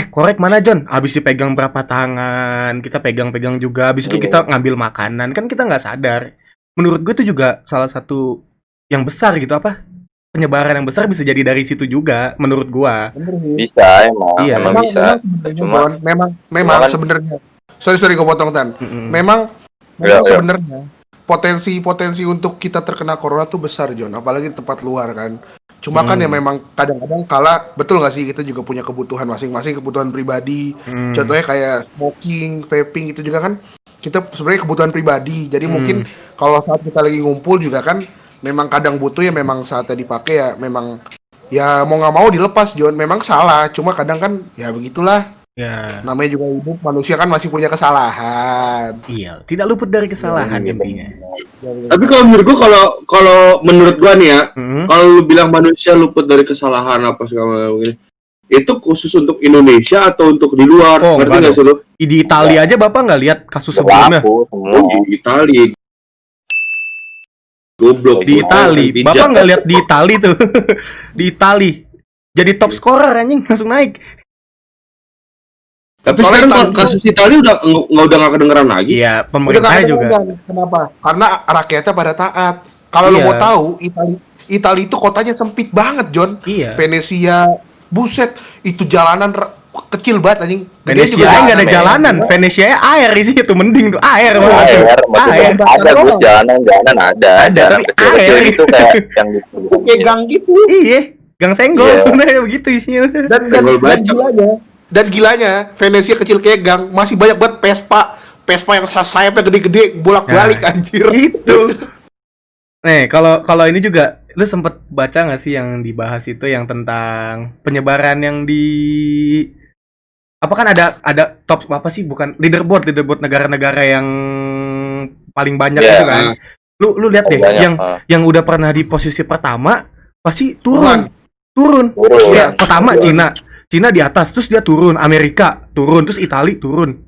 korek mana John? Habis dipegang berapa tangan, kita pegang-pegang juga. Habis itu Iya. kita ngambil makanan, kan kita nggak sadar. Menurut gue itu juga salah satu yang besar gitu apa? Penyebaran yang besar bisa jadi dari situ juga, menurut gua. Bener sih. Bisa emang, Iya. emang bisa. sebenarnya, Cuma John, memang kan- sebenarnya. Sorry gue potong Tan. Mm-mm. Memang Ya. sebenarnya potensi untuk kita terkena corona tuh besar, John, apalagi di tempat luar kan. Cuma kan ya memang kadang-kadang betul nggak sih, kita juga punya kebutuhan masing-masing, kebutuhan pribadi. Contohnya kayak smoking, vaping itu juga kan kita sebenarnya kebutuhan pribadi. Jadi mungkin kalau saat kita lagi ngumpul juga kan memang kadang butuh ya, memang saatnya dipakai ya, memang ya mau nggak mau dilepas, John. Memang salah, cuma kadang kan ya begitulah. Ya, Namanya juga hidup, manusia kan masih punya kesalahan. iya, tidak luput dari kesalahan Iya, intinya. Tapi kalau menurut gua kalau menurut gua nih ya, Mm-mm. kalau lu bilang manusia luput dari kesalahan apa segala macam, itu khusus untuk Indonesia atau untuk di luar? Oh, Ngerti enggak nggak sih lu? Di Italia aja Bapak nggak lihat kasus sebelumnya? berlaku semua. Oh, di Italia. Goblok. Di Italia, Pijat. Bapak nggak lihat di Italia tuh? Di Italia jadi top scorer anjing langsung naik. Tapi Soalnya sekarang Italia- kasus Italia udah nggak kedengeran lagi. Iya, Udah pemerintah nggak juga. kedengeran. Kenapa? Karena rakyatnya pada taat. Kalau lu Iya. mau tahu, Italia itu kotanya sempit banget, John. Iya. Venesia, buset, itu jalanan kecil banget anjing. Gedenya Venesia juga nggak ada men. jalanan. Venesia air di situ mending tuh air. Air, maksudnya Air. ada Gus jalanan ada Ada, jalanan tapi kecil-kecil air. gitu kayak yang gitu. Kayak gang gitu. Iya, gang senggol. Iya. Udah begitu isinya. Senggol bacok. gilanya, Venesia kecil kayak gang, masih banyak banget Vespa yang sayapnya gede-gede bolak-balik Nah, anjir. Itu. Nih, kalau ini juga lu sempet baca nggak sih yang dibahas itu yang tentang penyebaran yang di apa kan ada top apa sih bukan leaderboard negara-negara yang paling banyak Iya. itu kan. Lu lihat deh Banyak, yang udah pernah di posisi pertama pasti turun. turun. Ya, pertama Cina di atas, terus dia turun, Amerika turun, terus Italia turun.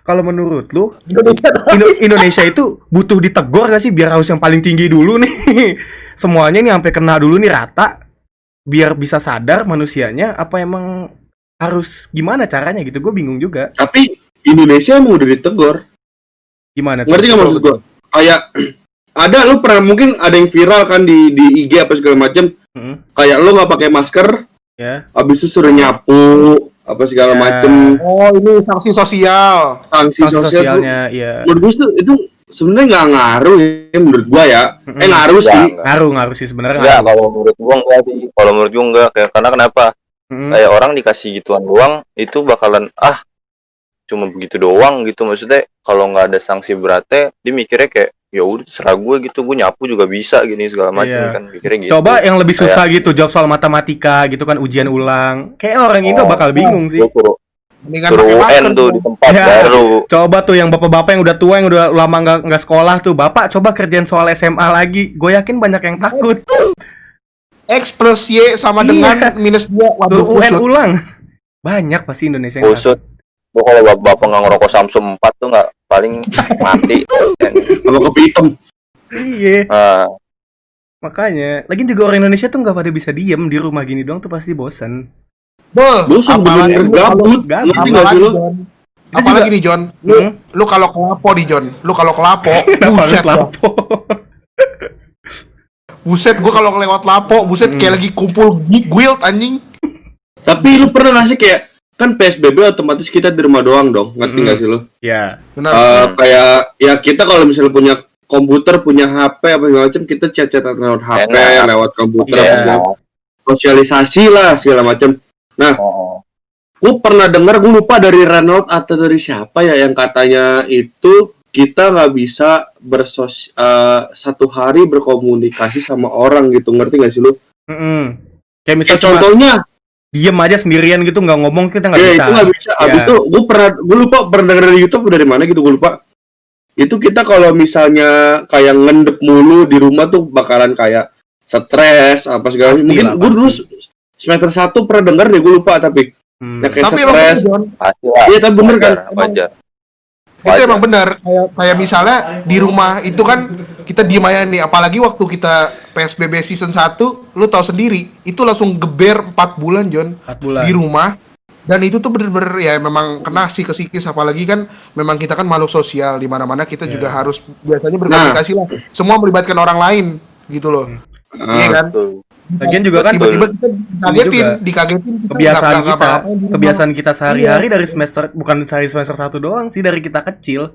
Kalau menurut lu, Indonesia itu butuh ditegur gak sih biar harus yang paling tinggi dulu nih? Semuanya nih sampai kena dulu nih rata, biar bisa sadar manusianya apa emang harus gimana caranya gitu? Gue bingung juga. Tapi Indonesia emang udah ditegur. Gimana tuh? Ngerti nggak maksud gua? Kayak ada lu pernah mungkin ada yang viral kan di IG apa segala macam. Hmm, Kayak lu nggak pakai masker, ya. habis itu suruh nyapu apa segala Ya. macem. Oh, ini sanksi sosial. Sanksi Sanksi sosial tuh, sosialnya, ya. menurut gua tuh itu sebenarnya nggak ngaruh ya menurut gua ya. Mm-mm. Ngaruh sih. Ngaruh sih sebenarnya. Enggak, kalau menurut gua enggak sih. Kalau menurut gua enggak, kayak karena kenapa? Mm-mm. Kayak orang dikasih gituan doang itu bakalan cuma begitu doang gitu, maksudnya kalau nggak ada sanksi beratnya dia mikirnya kayak ya udah serah gue gitu, gue nyapu juga bisa gini segala macam Iya. kan mikirnya gitu. Coba yang lebih susah gitu, jawab soal matematika gitu kan, ujian ulang. Kayak orang Indo bakal bingung sih. Gue suruh Mendingan suruh pakai UN masker tuh dong. di tempat Ya. baru. Coba tuh yang bapak-bapak yang udah tua, yang udah lama nggak sekolah tuh, bapak coba kerjain soal SMA lagi. Gue yakin banyak yang takut. X plus Y sama Iya. dengan minus 2. Waduh, Tuh UN kusut. ulang. Banyak pasti Indonesia yang Kusut. Gue kalau bapak nggak ngerokok Samsung 4 tuh nggak paling mati. Sama kopi hitam. takut. Iya, Nah, makanya. Lagian juga orang Indonesia tuh nggak pada bisa diem di rumah gini doang tuh pasti bosen. Beuh, Bosan apalagi bener gabut. Gabut. Ngerti nggak sih apalagi lu? John. Kita Apalagi juga- nih John, Hmm? lu kalau kelapo nih John, lu kalau kelapo, Kenapa harus buset, lapo? buset, gua kalau lewat lapo, buset kayak lagi kumpul guild anjing. Tapi lu pernah nggak sih kayak kan PSBB otomatis kita di rumah doang dong, ngerti nggak sih lu? Ya, Benar. Kayak ya kita kalau misalnya punya komputer, punya HP apa segala macam, kita chat-chatan lewat HP, Enak. lewat komputer, Iya. apa segala sosialisasi lah segala macam. oh, Gue pernah dengar, gue lupa dari Renault atau dari siapa ya yang katanya itu kita nggak bisa satu hari berkomunikasi sama orang gitu, ngerti nggak sih lu? mm-mm. Kayak Ya, misalnya cuma contohnya, diem aja sendirian gitu nggak ngomong kita nggak ya bisa. itu nggak bisa. Abis Ya. itu gue lupa pernah denger dari YouTube dari mana gitu, gue lupa. Itu kita kalau misalnya kayak ngendep mulu di rumah tuh bakalan kayak stres apa segala. Pasti Mungkin lah, gue dulu semester 1 pernah denger deh, gue lupa tapi Hmm. ya kayak Tapi emang stres. bener, John. pasti lah. Iya, tapi bener kan? Wajar. Itu emang benar. Kayak misalnya di rumah itu kan kita diem aja nih, apalagi waktu kita PSBB season 1, lu tahu sendiri, itu langsung geber 4 bulan John 4 bulan. di rumah. Dan itu tuh bener-bener ya memang kena sih ke psikis, apalagi kan memang kita kan makhluk sosial, di mana-mana kita juga harus biasanya berkomunikasi lah. Semua melibatkan orang lain gitu loh. Iya kan? Betul. Lagian juga kan tiba-tiba kita juga dikagetin kita kebiasaan nggak kita, ngapa-ngapain di rumah. kebiasaan kita sehari-hari dari bukan dari semester 1 doang sih, dari kita kecil.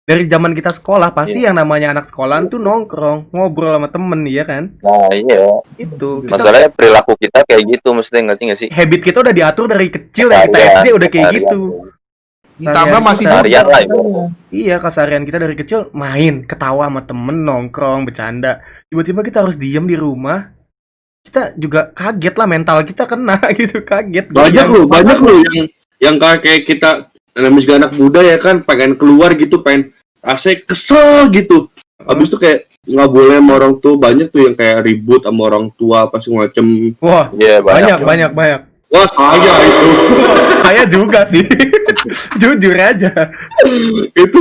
Dari zaman kita sekolah pasti yang namanya anak sekolahan tuh nongkrong, ngobrol sama temen, ya kan? Nah iya, Itu. masalahnya perilaku kita kayak gitu, maksudnya ngerti nggak sih? Habit kita udah diatur dari kecil, dari kita SD udah kayak Keseharian. gitu. Ditambah masih Keseharian lah, Iya, keseharian kita dari kecil main, ketawa sama temen, nongkrong, bercanda. Tiba-tiba kita harus diem di rumah. Kita juga kaget lah, mental kita kena gitu, kaget. banyak lu yang kayak kita namanya juga anak muda ya kan, pengen keluar gitu, pengen AC, kesel gitu. Habis itu kayak nggak boleh sama orang tua, banyak tuh yang kayak ribut sama orang tua apa segala macem. Wah, Iya banyak. banyak. Wah, saya itu. Saya juga sih. Jujur aja. itu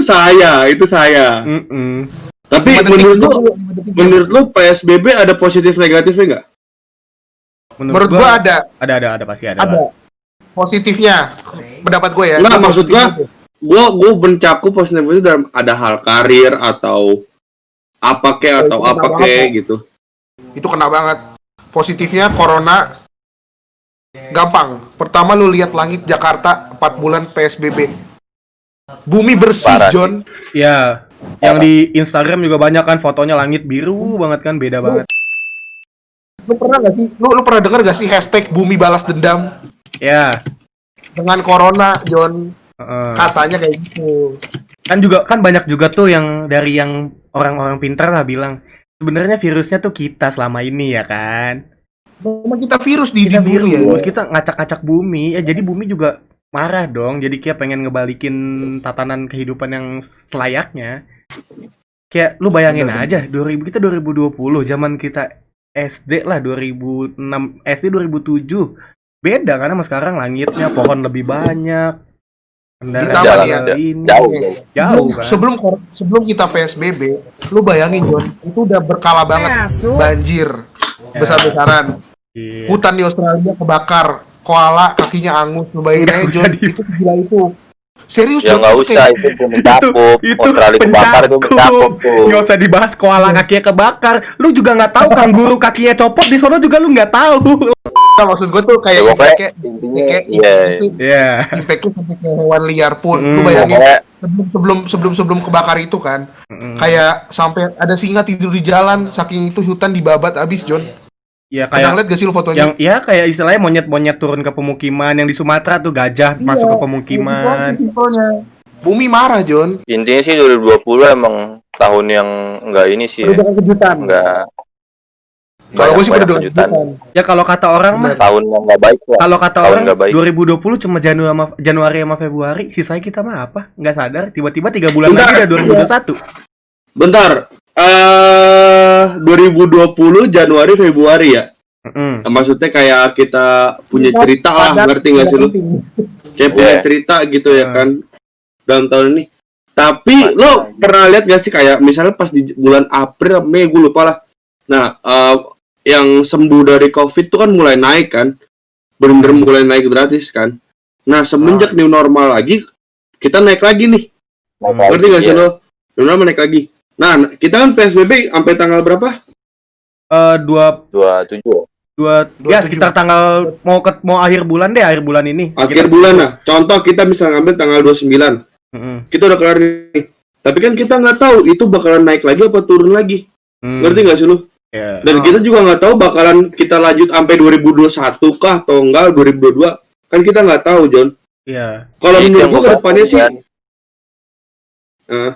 saya. Mm-mm. Tapi menurut lu PSBB ada positif negatifnya nggak? Menurut gua ada ada pasti ada. ada positifnya. Pendapat gue ya. Enggak, Itu maksud gua, positifnya. gue mencakup positif itu dalam ada hal karir atau apa kek atau Itu apa kena kek banget. gitu. Itu kena banget. Positifnya corona gampang. Pertama lu lihat langit Jakarta 4 bulan PSBB. Bumi bersih, Parah sih. John. Ya, yang di Instagram juga banyak kan fotonya langit biru banget kan, beda banget. Lu pernah gak sih? Lu pernah denger gak sih hashtag bumi balas dendam Ya, dengan corona, John? heeh. Katanya kayak gitu. Kan banyak juga tuh yang dari yang orang-orang pintar lah bilang sebenarnya virusnya tuh kita selama ini ya kan. Memang kita virus di Kita bumi ya. virus, kita ngacak-ngacak bumi. Ya jadi bumi juga marah dong. Jadi kayak pengen ngebalikin tatanan kehidupan yang selayaknya. Kayak lu bayangin Bener. aja 2000 kita 2020 zaman kita SD lah 2006 SD 2007. Beda karena sama sekarang langitnya pohon lebih banyak. Kendaraan Ditambah Jalan nih ya, juga ini. jauh. Jauh kan. Sebelum kita PSBB, lu bayangin John, itu udah berkala banget banjir Ya. besar-besaran. Iya. Hutan di Australia kebakar, koala kakinya angus, lu bayangin Nggak aja usah John, di- itu gila itu. Serius Ya John, nggak itu usah, kayak- itu mencakup. Itu Australia kebakar itu mencakup tuh. Nggak usah dibahas koala kakinya kebakar. Lu juga nggak tahu kanguru kakinya copot di sono juga lu nggak tahu. Nah, maksud gue tuh kayak Ya, pokoknya kayak intinya, kayak iya. itu Iya. impactnya sampai ke hewan liar pun. Lu Mm. bayangin Pokoknya sebelum kebakar itu kan, Mm. kayak sampai ada singa tidur di jalan, saking itu hutan dibabat abis John. Ya Pernah kayak lihat gak sih lu fotonya? yang ya kayak istilahnya monyet-monyet turun ke pemukiman yang di Sumatera tuh gajah masuk ke pemukiman. Itu simpelnya. Bumi marah John. intinya sih 2020 emang tahun yang enggak ini sih, ya. Perubahan kejutan. Enggak Kalau gue sih banyak perubahan kejutan. kejutan. Ya kalau kata orang mah Tahun yang enggak baik lah. kalau kata Tahun orang nggak baik. 2020 cuma Januari sama Februari, sisanya kita mah apa? Nggak sadar, tiba-tiba 3 bulan Bentar. lagi udah 2021. Bentar. 2020 Januari Februari ya. Mm-mm. Maksudnya kayak kita punya Singkat, cerita lah, padat, ngerti nggak sih lu? penting. Kayak punya Iya. cerita gitu ya Hmm. kan dalam tahun ini. Tapi lo pernah lihat gak sih kayak misalnya pas di bulan April, Mei, gue lupa lah. Nah, yang sembuh dari COVID tuh kan mulai naik kan, bener-bener mulai naik gratis kan. Nah, semenjak new normal lagi, kita naik lagi nih. Ngerti gak sih Iya. lo? New normal naik lagi. Nah, kita kan PSBB sampai tanggal berapa? 27. Ya sekitar tanggal mau akhir bulan deh, akhir bulan ini. Akhir bulan lah. Contoh kita bisa ngambil tanggal 29. Mm-mm. Kita udah kelar nih. Tapi kan kita nggak tahu itu bakalan naik lagi apa turun lagi. Hmm. Ngerti nggak sih lu? Ya. Dan kita juga nggak tahu bakalan kita lanjut sampai 2021 kah atau enggak 2022. Kan kita nggak tahu, John. Iya. Kalau Itu menurut yang gua gua ke depannya bahas sih kan. eh,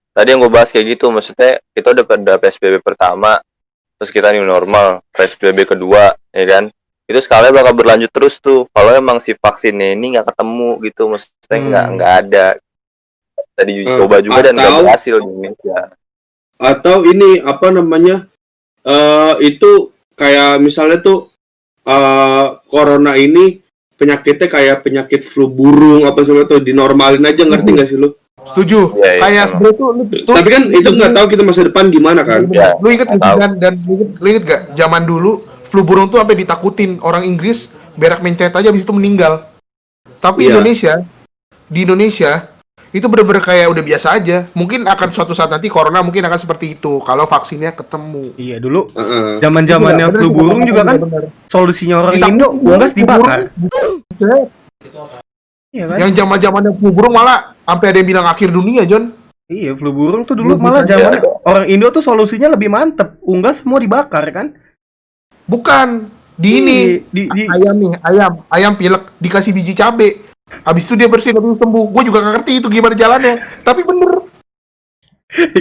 Tadi yang gue bahas kayak gitu, maksudnya kita udah pada PSBB pertama, terus kita new normal, PSBB kedua, ya kan? Itu sekalian bakal berlanjut terus tuh. Kalau emang si vaksinnya ini nggak ketemu gitu, maksudnya nggak ada. Tadi coba juga dan nggak atau- berhasil di Indonesia. atau ini apa namanya? Itu kayak misalnya tuh corona ini penyakitnya kayak penyakit flu burung apa semua tuh dinormalin aja, ngerti nggak sih lu? Setuju. Iya, iya, Kayak emang. sebenernya tuh lu Tapi kan itu nggak tahu kita masa depan gimana kan? Ya, lu inget gak sih tahu. dan lu inget gak zaman dulu flu burung tuh sampai ditakutin orang Inggris berak mencet aja habis itu meninggal. Tapi Iya. di Indonesia itu bener-bener kayak udah biasa aja. Mungkin akan suatu saat nanti corona mungkin akan seperti itu kalau vaksinnya ketemu. Iya dulu Heeh. zaman-zamannya Bener, flu bener, burung juga kan bener. solusinya orang Ditakutin Indo flu unggas dibakar. burung. Set. Iya kan? Yang zaman-zamannya flu burung malah sampai ada yang bilang akhir dunia, John. Iya, flu burung tuh dulu Flu malah burung. zaman orang Indo tuh solusinya lebih mantep. Unggas semua dibakar kan? Bukan di ini di ayam nih, ayam pilek dikasih biji cabe. Habis itu dia bersih habis itu sembuh. Gue juga gak ngerti itu gimana jalannya. Tapi bener.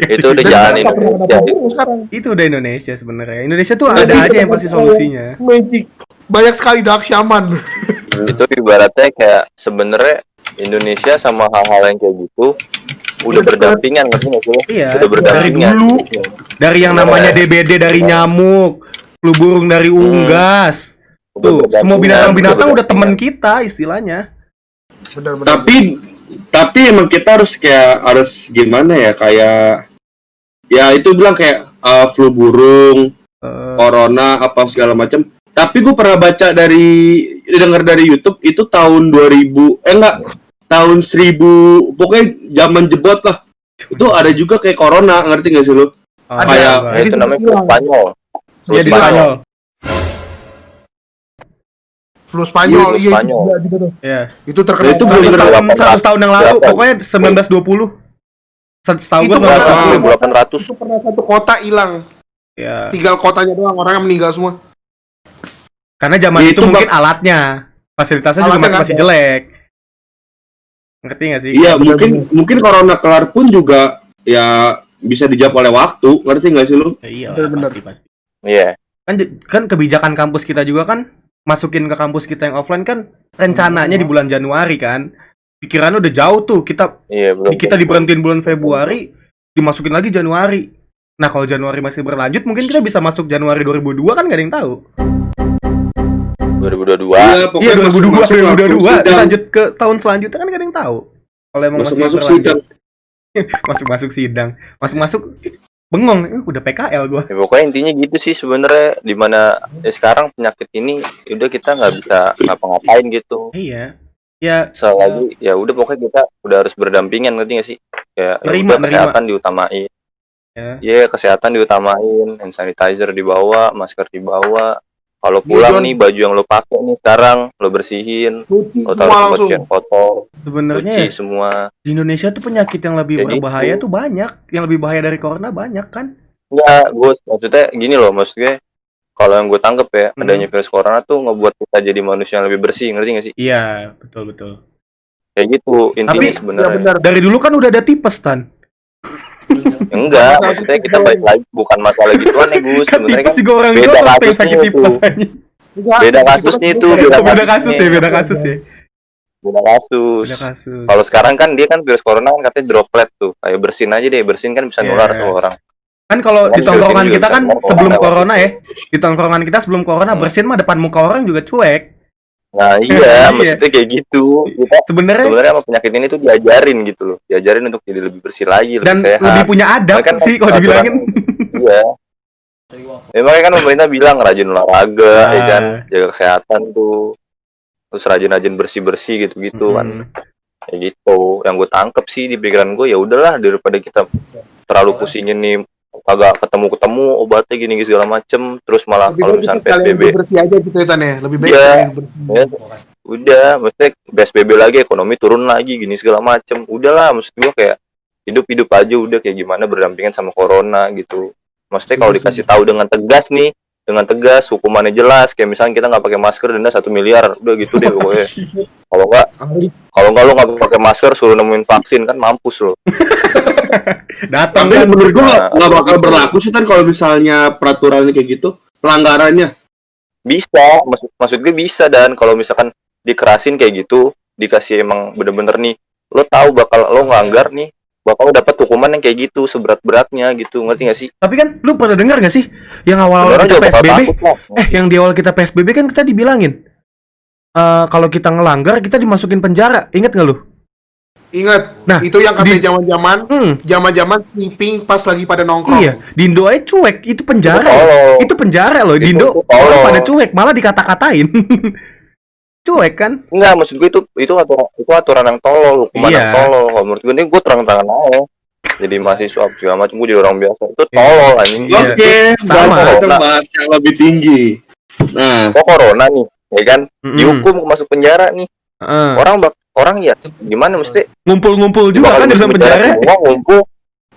Itu udah Dan jalan kita nggak pernah Indonesia. dapat burung sekarang. itu udah Indonesia sebenarnya. Indonesia tuh Jadi ada aja kita yang pasti pakai solusinya. Magic. Banyak sekali Daksyaman. Itu ibaratnya kayak sebenarnya Indonesia sama hal-hal yang kayak gitu udah berdampingan, ngerti nggak sih? Iya, Udah berdampingan. dari dulu. Dari yang namanya DBD dari nyamuk, flu burung dari unggas. Udah Tuh, berdampingan, semua binatang-binatang udah temen berdampingan. kita istilahnya. Benar-benar. Tapi emang kita harus gimana ya, kayak ya itu bilang kayak flu burung, Eh, corona apa segala macam. Tapi gue pernah baca dengar dari YouTube itu tahun 2000, tahun 1000, pokoknya zaman jebot lah. Itu ada juga kayak corona, ngerti gak sih lu? Ya, itu namanya flu Spanyol. Iya di Spanyol. Flu Spanyol, Flu iya Spanyol. itu juga tuh. Iya. Itu terkenal. Itu banget. belum 100 tahun yang lalu, pokoknya 1920. Setahu Itu gue pernah- 1800. Itu pernah satu kota hilang, Ya. tinggal kotanya doang, orangnya meninggal semua. Karena zaman Ya, itu itu mungkin alatnya, fasilitasnya juga Alatnya masih nggak ada. jelek. Ngerti nggak sih? Iya, mungkin corona kelar pun juga ya bisa dijawab oleh waktu, ngerti gak sih lu? Ya, iya Bener-bener. pasti. Iya. Kan kebijakan kampus kita juga kan masukin ke kampus kita yang offline kan rencananya di bulan Januari kan. Pikirannya udah jauh tuh, kita Iya, belum. diberhentiin bulan Februari, dimasukin lagi Januari. Nah, kalau Januari masih berlanjut, mungkin kita bisa masuk Januari 2002 kan nggak ada yang tahu. 2022. Iya, 2002, masuk 2022 sidang. lanjut ke tahun selanjutnya kan nggak ada yang tahu. Kalau emang masih Masuk berlanjut. sidang. Masuk sidang. Masuk bengong, udah PKL gua. Ya, pokoknya intinya gitu sih sebenarnya, dimana sekarang penyakit ini udah kita nggak bisa ngapa-ngapain gitu. Iya. Ya, Selagi ya udah pokoknya kita udah harus berdampingan, ngerti nggak sih? Ya Nerima, udah kesehatan diutamain. Ya. Iya, kesehatan diutamain, hand sanitizer dibawa, masker dibawa. Kalau Iya, pulang John. nih baju yang lo pakai nih sekarang lo bersihin, Cuci lo semua taruh tempat langsung. cucian kotor, sebenarnya cuci ya, semua. di Indonesia tuh penyakit yang lebih Kayak berbahaya gitu. tuh banyak. Yang lebih bahaya dari corona banyak kan? Enggak, gue maksudnya gini loh, maksudnya kalau yang gue tanggep ya, adanya virus corona tuh ngebuat kita jadi manusia yang lebih bersih, ngerti gak sih? Iya, betul. Kayak gitu intinya Tapi, Ya sebenarnya. benar. Dari dulu kan udah ada tipes, Tan. Enggak, maksudnya kita balik lagi bukan masalah gituan nih Gus. Kan Sebenarnya tipes kan juga orang beda Jawa yang kasusnya sakit itu. tipes aja. Enggak, Beda itu kasusnya kita- itu, beda Oh, beda kasusnya. kasus ya, beda kasus ya. beda kasus. Beda kasus. Kalau sekarang kan dia kan virus corona kan katanya droplet tuh, kayak bersin aja deh, bersin kan bisa Iya. nular tuh orang. Kan kalau Kan di tongkrongan juga kita bisa kan ngomong sebelum lewat corona itu. ya. Di tongkrongan kita sebelum corona bersin mah depan muka orang juga cuek. Nah Iya. iya, maksudnya kayak gitu. Kita Sebenarnya sebenarnya sama penyakit ini tuh diajarin gitu loh, diajarin untuk jadi lebih bersih lagi, lebih dan sehat. lebih punya adab Kan sih kalau aturan- dibilangin. Iya. Ya, makanya kan pemerintah bilang rajin olahraga, Ah. ya kan, jaga kesehatan tuh, terus rajin-rajin bersih-bersih gitu-gitu kan, kayak gitu. Yang gue tangkep sih di pikiran gue, ya udahlah daripada kita terlalu pusingin nih, kagak ketemu obatnya gini segala macem, terus malah Lebih kalau baik misalnya kita sekalian PSBB, bersih aja gitu ya Tan ya. Lebih baik Iya. sekalian bersih. ya, udah, maksudnya PSBB lagi, ekonomi turun lagi, gini segala macem, udahlah, maksud gue kayak hidup aja udah kayak gimana berdampingan sama corona gitu. Maksudnya kalau dikasih tahu dengan tegas nih, dengan tegas, hukumannya jelas, kayak misalnya kita nggak pakai masker denda 1 miliar, udah gitu deh pokoknya. Kalau nggak lo nggak pakai masker suruh nemuin vaksin kan mampus lo. Datang Tapi kan. menurut gua Nah, nggak bakal berlaku sih kan kalau misalnya peraturannya kayak gitu, pelanggarannya. Bisa, maksud gue bisa, dan kalau misalkan dikerasin kayak gitu, dikasih emang bener-bener nih, lo tahu bakal lo ngelanggar nih, bakal lo dapat hukuman yang kayak gitu seberat-beratnya gitu, ngerti gak sih? Tapi kan lu pernah dengar gak sih yang awal-awal Orang kita juga bakal PSBB? takut lah. Yang di awal kita PSBB kan kita dibilangin kalau kita ngelanggar kita dimasukin penjara. Ingat nggak lu? Ingat, Nah, itu yang katanya di- zaman-zaman sleeping pas lagi pada nongkrong. Iya, di Indo aja cuek, itu penjara. Tolol. Itu penjara loh, di Itu Indo tolol. orang pada cuek, malah dikata-katain. Cuek kan? Enggak, maksud gue itu aturan yang tolol, hukuman Iya. yang tolol. Kalau menurut gue ini gue terang-terangan aja. Jadi mahasiswa segala macam, gue jadi orang biasa. Itu Iya. tolol anjing. Iya. Oke, Sama. kita bahas yang lebih tinggi. Nah, Kok corona nih, ya kan? Mm-mm. Dihukum masuk penjara nih. Heeh. Orang ya gimana mesti Ngumpul-ngumpul juga kan di dalam penjara. semua ngumpul.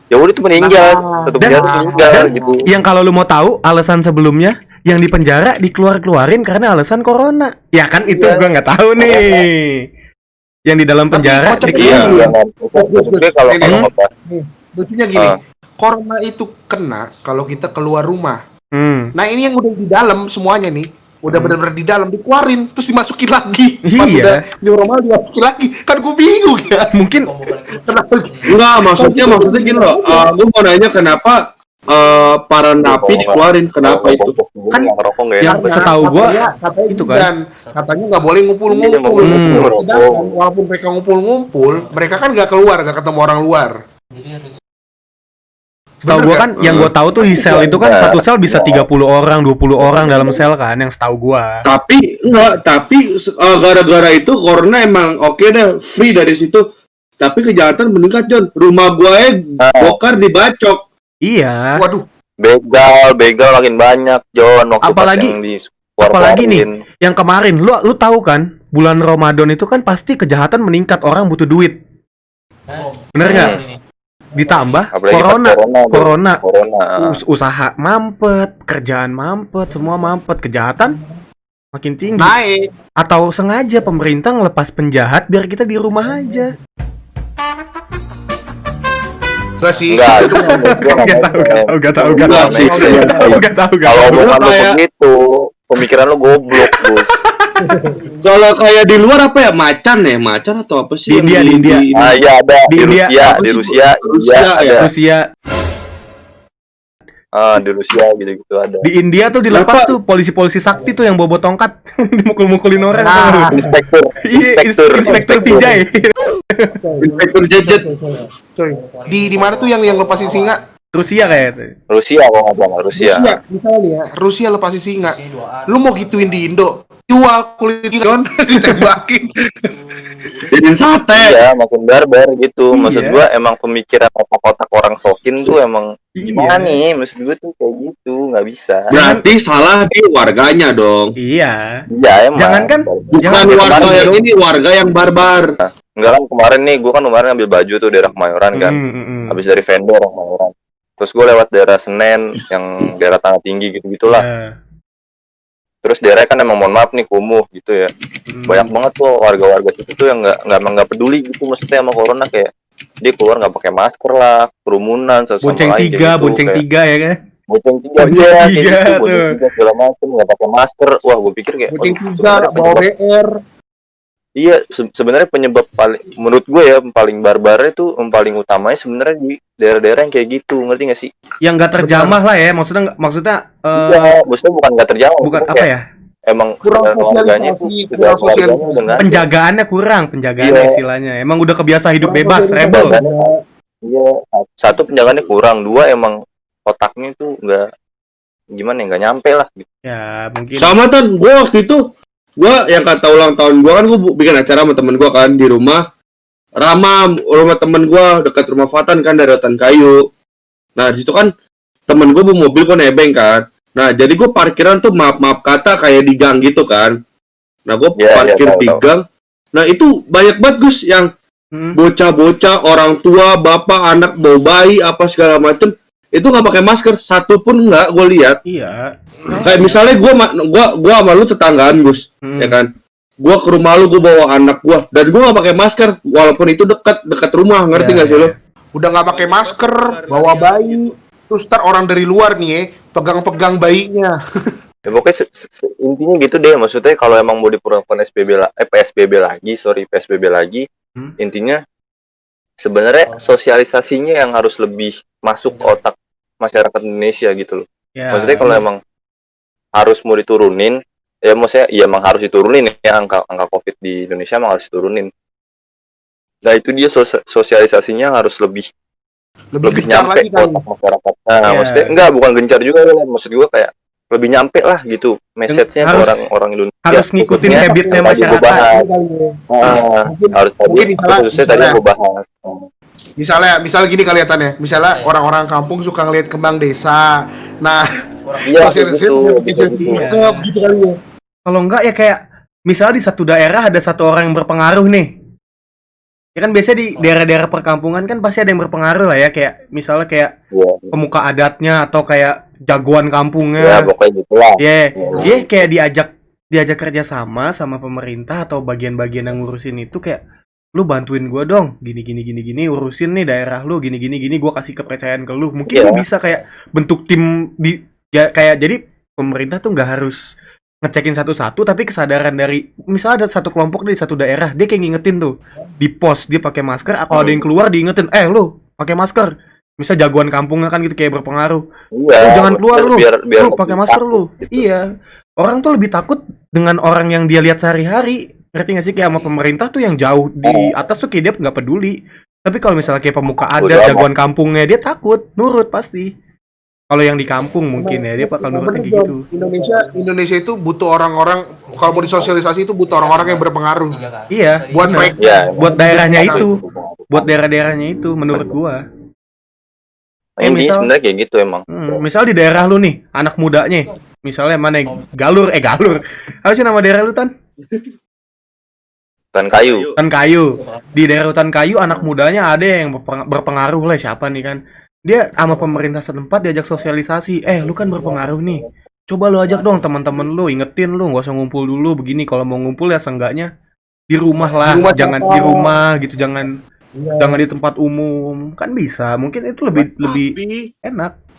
Ya udah itu meninggal, Nah, satu dan- penjara tuh meninggal dan- gitu. Yang kalau lu mau tahu alasan sebelumnya yang di penjara dikeluarin karena alasan corona. Ya kan itu Iya. gua nggak tahu nih. Yang di dalam Tapi penjara kocaknya Iya, gini, jangan. Maksud gue kalau Ini. apa? lucunya gini, Ah. corona itu kena kalau kita keluar rumah. Hmm. Nah ini yang udah di dalam semuanya nih, udah benar-benar di dalam dikeluarin terus dimasukin lagi. Pas Iya. udah new normal dimasukin lagi. Kan gue bingung ya. Mungkin Kenapa? enggak maksudnya gini loh. Gua mau nanya kenapa para napi dikeluarin? Kenapa itu? Kan yang rokok nggak yang enak. setahu gua katanya itu itu kan. katanya nggak boleh ngumpul-ngumpul. Iya, Sedangkan walaupun mereka ngumpul-ngumpul, mereka kan nggak keluar, nggak ketemu orang luar. Setahu Bener gua nggak? kan, yang gua tahu tuh di sel itu kan satu sel bisa 30 orang, 20 orang dalam sel kan, yang setahu gua. Tapi gara-gara itu corona emang oke deh, free dari situ. Tapi kejahatan meningkat, John. Rumah gua bokar dibacok. Iya. Waduh, Begal makin banyak, John. Waktu Apalagi- pas yang di apalagi nih, yang kemarin lu tahu kan, bulan Ramadan itu kan pasti kejahatan meningkat, orang butuh duit. Bener nggak? Ditambah Apalagi pas corona, corona. usaha mampet, kerjaan mampet, semua mampet, kejahatan makin tinggi. naik. Atau sengaja pemerintah ngelepas penjahat biar kita di rumah aja. Enggak sih. Enggak, Gak tahu. Enggak sih. Kalau omongan lu kayak- begitu, pemikiran lu goblok, Gus. Kalau kayak di luar apa ya? Macan atau apa sih? Di India. Ah iya ada Di di India. Rusia, Rusia ya. Rusia, di Rusia gitu ada. di India tuh dilepas Kenapa? tuh polisi-polisi sakti tuh yang bawa tongkat dimukul-mukulin orang. Nah. Inspektur, Iya, Inspektur Vijay. Inspektur Gadget. Coy. Di mana tuh yang lepasin singa? Rusia kayaknya. Rusia kalau nggak salah, Rusia. Misalnya nih ya, Rusia lepasin singa. Lu mau gituin di Indo? Jual kulit John ditembakin. Jadiin sate. Iya, makin barbar gitu. Maksud Iya. gua emang pemikiran otak-otak orang Sokin tuh emang gimana Iya. nih? Maksud gua tuh kayak gitu, nggak bisa. Berarti salah di warganya dong. Iya. Iya emang. Jangankan Bukan warga yang ini, warga yang barbar. Enggak kan kemarin nih, gua kan kemarin ngambil baju tuh daerah Kemayoran kan. Habis dari vendor Kemayoran. Terus gua lewat daerah Senen yang daerah Tanah Tinggi gitu-gitulah. Terus daerahnya kan emang mohon maaf nih kumuh gitu ya. Banyak banget tuh warga-warga situ tuh yang nggak peduli gitu maksudnya sama corona, kayak dia keluar nggak pakai masker lah, kerumunan satu sama Bonceng lain tiga, kayak gitu, bonceng kayak tiga ya kan? bonceng tiga Bonceng iya, kayak tiga gitu, tuh. bonceng tiga segala macam nggak pakai masker. Wah gue pikir kayak Kucing waduh, tiga, sebenarnya bawa penyebab- BR. iya sebenarnya penyebab paling menurut gue ya paling barbarnya tuh paling utamanya sebenarnya di daerah-daerah yang kayak gitu, ngerti nggak sih? Yang nggak terjamah lah ya, maksudnya Iya, maksudnya bukan nggak terjawab, bukan maksudnya apa kayak ya? Emang Kurang sebenarnya warganya sosialisasi, tuh kurang sudah warganya sosialisasi. udah nggak ada. Penjagaannya kurang, Iya. istilahnya. Emang udah kebiasa hidup bebas, rebel. Iya, satu penjagaannya kurang, dua emang otaknya tuh nggak gimana ya, nggak nyampe lah gitu. Ya, mungkin. Sama kan, gue waktu itu, gue yang kata ulang tahun gue kan, gue bikin acara sama temen gue kan di rumah rumah temen gue dekat rumah Fatan kan, dari Rotan Kayu. Nah di situ kan temen gue bawa mobil, gue nebeng kan. Nah jadi gue parkiran tuh maaf kata kayak di gang gitu kan. Nah gue Iya, parkir tahu, di tahu. gang. Nah itu banyak banget Gus yang bocah-bocah, orang tua, bapak, anak, bawa bayi, apa segala macem, itu nggak pakai masker, satu pun nggak gue lihat. Iya. Kayak misalnya gua sama lu tetanggaan Gus, ya kan? Gua ke rumah lu, gua bawa anak gua, dan gua nggak pakai masker, walaupun itu dekat rumah, ngerti nggak sih lu? Udah nggak pakai masker, bawa bayi. Terus ntar orang dari luar nih ya, pegang-pegang bayinya. Ya pokoknya intinya gitu deh, maksudnya kalau emang mau diperlakukan PSBB lagi, intinya sebenarnya sosialisasinya yang harus lebih masuk ke otak masyarakat Indonesia gitu loh. Ya. Maksudnya kalau emang harus mau diturunin, ya maksudnya ya emang harus diturunin ya, angka COVID di Indonesia emang harus diturunin. Nah itu dia sosialisasinya harus lebih gencar nyampe lagi ke kan. otak masyarakat. Nah, Iya. maksudnya enggak, bukan gencar juga ya, maksud gua kayak lebih nyampe lah gitu message-nya ke Harus- orang-orang Indonesia. harus ngikutin Khususnya habitnya yang tadi gua masyarakat. bahas. Mungkin- Harus tadi mungkin khususnya tadi misalnya- gua bahas. Misal gini kelihatannya, misalnya orang-orang kampung suka ngeliat kembang desa. Nah, Iya sosialisasi gitu. kecil cakep gitu kali ya. Kalau enggak ya kayak misalnya di satu daerah ada satu orang yang berpengaruh nih. Ya kan biasanya di daerah-daerah perkampungan kan pasti ada yang berpengaruh lah ya, kayak misalnya kayak Iya. pemuka adatnya atau kayak jagoan Ya kampungnya. pokoknya gitulah. Iya, kayak diajak kerja sama pemerintah atau bagian-bagian yang ngurusin itu, kayak lu bantuin gua dong, gini urusin nih daerah lu, gini gua kasih kepercayaan ke lu. Mungkin Iya. lu bisa kayak bentuk tim kayak jadi pemerintah tuh nggak harus ngecekin satu-satu, tapi kesadaran dari misalnya ada satu kelompok di satu daerah, dia kayak ngingetin tuh di pos dia pakai masker, kalau ada yang keluar diingetin, lu pakai masker. Misal jagoan kampungnya kan gitu kayak berpengaruh. Iya. Lu jangan keluar lu. biar Lu pakai lebih masker takut lu. gitu. Iya. Orang tuh lebih takut dengan orang yang dia lihat sehari-hari. Ngerti gak sih, kayak sama pemerintah tuh yang jauh di atas tuh kayak dia nggak peduli. Tapi kalau misalnya kayak pemuka Udah adat, amat. jagoan kampungnya, dia takut, nurut pasti. Kalau yang di kampung mungkin ya, dia bakal nurutnya kayak gitu. Indonesia itu butuh orang-orang, kalau mau disosialisasi itu butuh orang-orang yang berpengaruh Iya, buat bener. mereka. Ya, Buat daerahnya itu, buat daerah-daerahnya itu, menurut gua. intinya misal- sebenarnya kayak gitu emang. Misal di daerah lu nih, anak mudanya, misalnya mana Galur, apa sih nama daerah lu Tan? Kan kayu. Hutan Kayu. Di daerah Hutan Kayu anak mudanya ada yang berpengaruh lah, siapa nih kan. Dia sama pemerintah setempat diajak sosialisasi. Lu kan berpengaruh nih. Coba lu ajak dong teman-teman lu, ingetin lu nggak usah ngumpul dulu begini. Kalau mau ngumpul ya seenggaknya di rumah lah, Di rumah jangan siapa? di rumah gitu, jangan di tempat umum. Kan bisa. Mungkin itu lebih Tapi enak.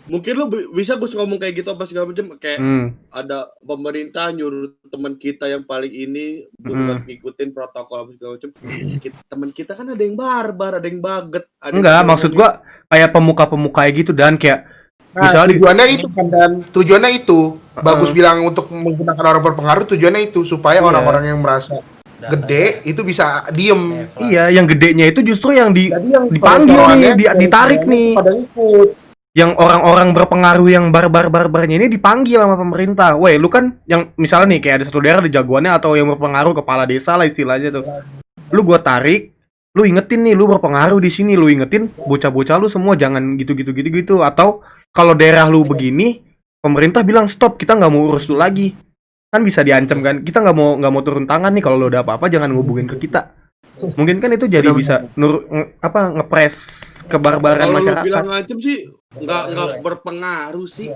mungkin lu bisa Gus ngomong kayak gitu apa segala macam, kayak ada pemerintah nyuruh teman kita yang paling ini buat ngikutin protokol apa segala macam. Teman kita kan ada yang barbar, ada yang baget, ada Enggak, yang maksud gua kayak pemuka-pemuka gitu dan kayak Nah, misalnya tujuannya itu kan, dan tujuannya itu bagus bilang untuk menggunakan orang berpengaruh, tujuannya itu supaya Iya. orang-orang yang merasa gede itu bisa diem. iya, yang gedenya itu justru yang Jadi yang dipanggil nih, ditarik nih. pada ikut. Yang orang-orang berpengaruh yang barbar-barbarnya ini dipanggil sama pemerintah. Weh, lu kan yang misalnya nih kayak ada satu daerah di jagoannya atau yang berpengaruh, kepala desa lah istilahnya tuh. Lu gua tarik, lu ingetin nih, lu berpengaruh di sini, lu ingetin bocah-bocah lu semua jangan gitu. Atau kalau daerah lu begini, pemerintah bilang stop, kita nggak mau urus lu lagi. Kan bisa diancam kan? Kita nggak mau turun tangan nih, kalau lu udah apa-apa jangan ngubungin ke kita. Mungkin kan itu jadi bisa ngepres kebarbaran kalau lu masyarakat. bilang ngancem sih nggak berpengaruh sih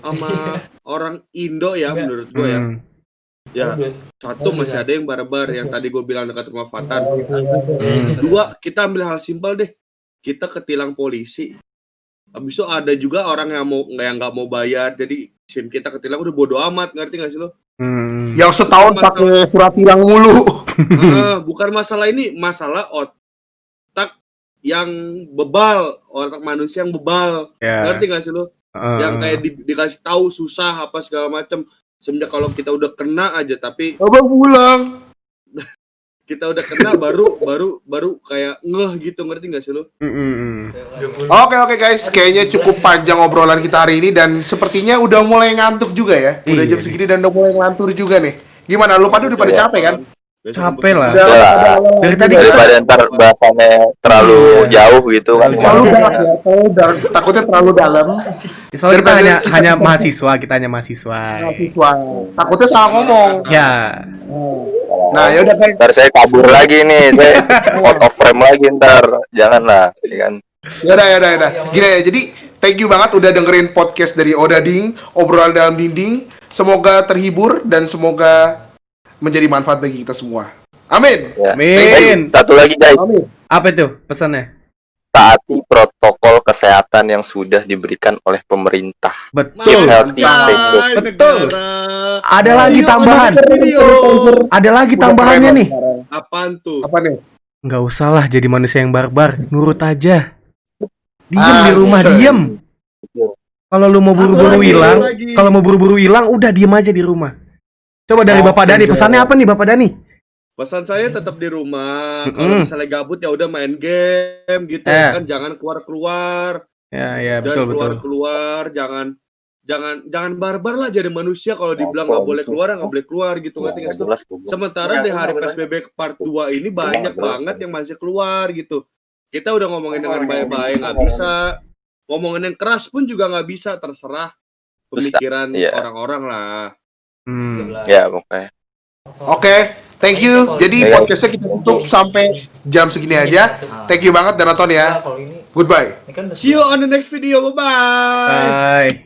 sama orang Indo ya, menurut gua ya. Ya, satu masih ada yang barbar yang tadi gue bilang dekat rumah Fatan. Dua, kita ambil hal simpel deh, kita ketilang polisi. Habis itu ada juga orang yang nggak mau bayar, jadi SIM kita ketilang, udah bodo amat, ngerti nggak sih lo? Yang setahun pakai surat tilang mulu. Bukan masalah ini, masalah otak yang bebal, otak manusia yang bebal, ngerti nggak sih lo? Yang kayak dikasih tahu susah apa segala macam. Semenjak kalau kita udah kena aja, tapi Abang pulang. kita udah kena baru kayak ngeh gitu, ngerti nggak sih lo? Oke guys, kayaknya cukup panjang obrolan kita hari ini dan sepertinya udah mulai ngantuk juga ya. Udah jam segini dan udah mulai ngantur juga nih. Gimana, lu pada udah pada capek kan? Capek lah. Dari tadi Daripada ntar bahasannya terlalu jauh gitu kan. terlalu dalam ya, takutnya terlalu dalam. Soalnya kita hanya mahasiswa, Mahasiswa. Takutnya salah ngomong. Ya. Nah, ya udah guys. Ntar saya kabur lagi nih, saya out of frame lagi ntar. Janganlah, ya kan. Yaudah. Gini ya, jadi thank you banget udah dengerin podcast dari Odading, obrolan dalam dinding. Semoga terhibur dan semoga menjadi manfaat bagi kita semua. Amin. Ya. Amin. Satu lagi guys, Amin. Apa itu pesannya? taati protokol kesehatan yang sudah diberikan oleh pemerintah. Betul. Healthy, stay safe. Betul. Ada lagi tambahan. Ada lagi tambahannya nih. Apaan tuh? Apa nih? Nggak usah lah jadi manusia yang barbar, nurut aja. Diem di rumah, diem. Kalau lu mau buru-buru hilang, udah diem aja di rumah. Coba dari Bapak Dani, pesannya apa nih Bapak Dani? Pesan saya tetap di rumah. Kalau misalnya gabut ya udah main game gitu kan, jangan keluar-keluar. Ya, betul. Jangan barbar lah jadi manusia. Kalau dibilang nggak boleh keluar, nggak boleh keluar gitu, ngerti nggak sih? Sementara di hari PSBB part 2 ini banyak banget yang masih keluar gitu. Kita udah ngomongin dengan baik-baik, nggak bisa. Ngomongin yang keras pun juga nggak bisa, terserah pemikiran orang-orang lah. Ya, pokoknya. Oke, thank you. Jadi podcastnya kita tutup sampai jam segini aja. Thank you banget dan nonton ya. Goodbye. See you on the next video. Bye-bye. Bye.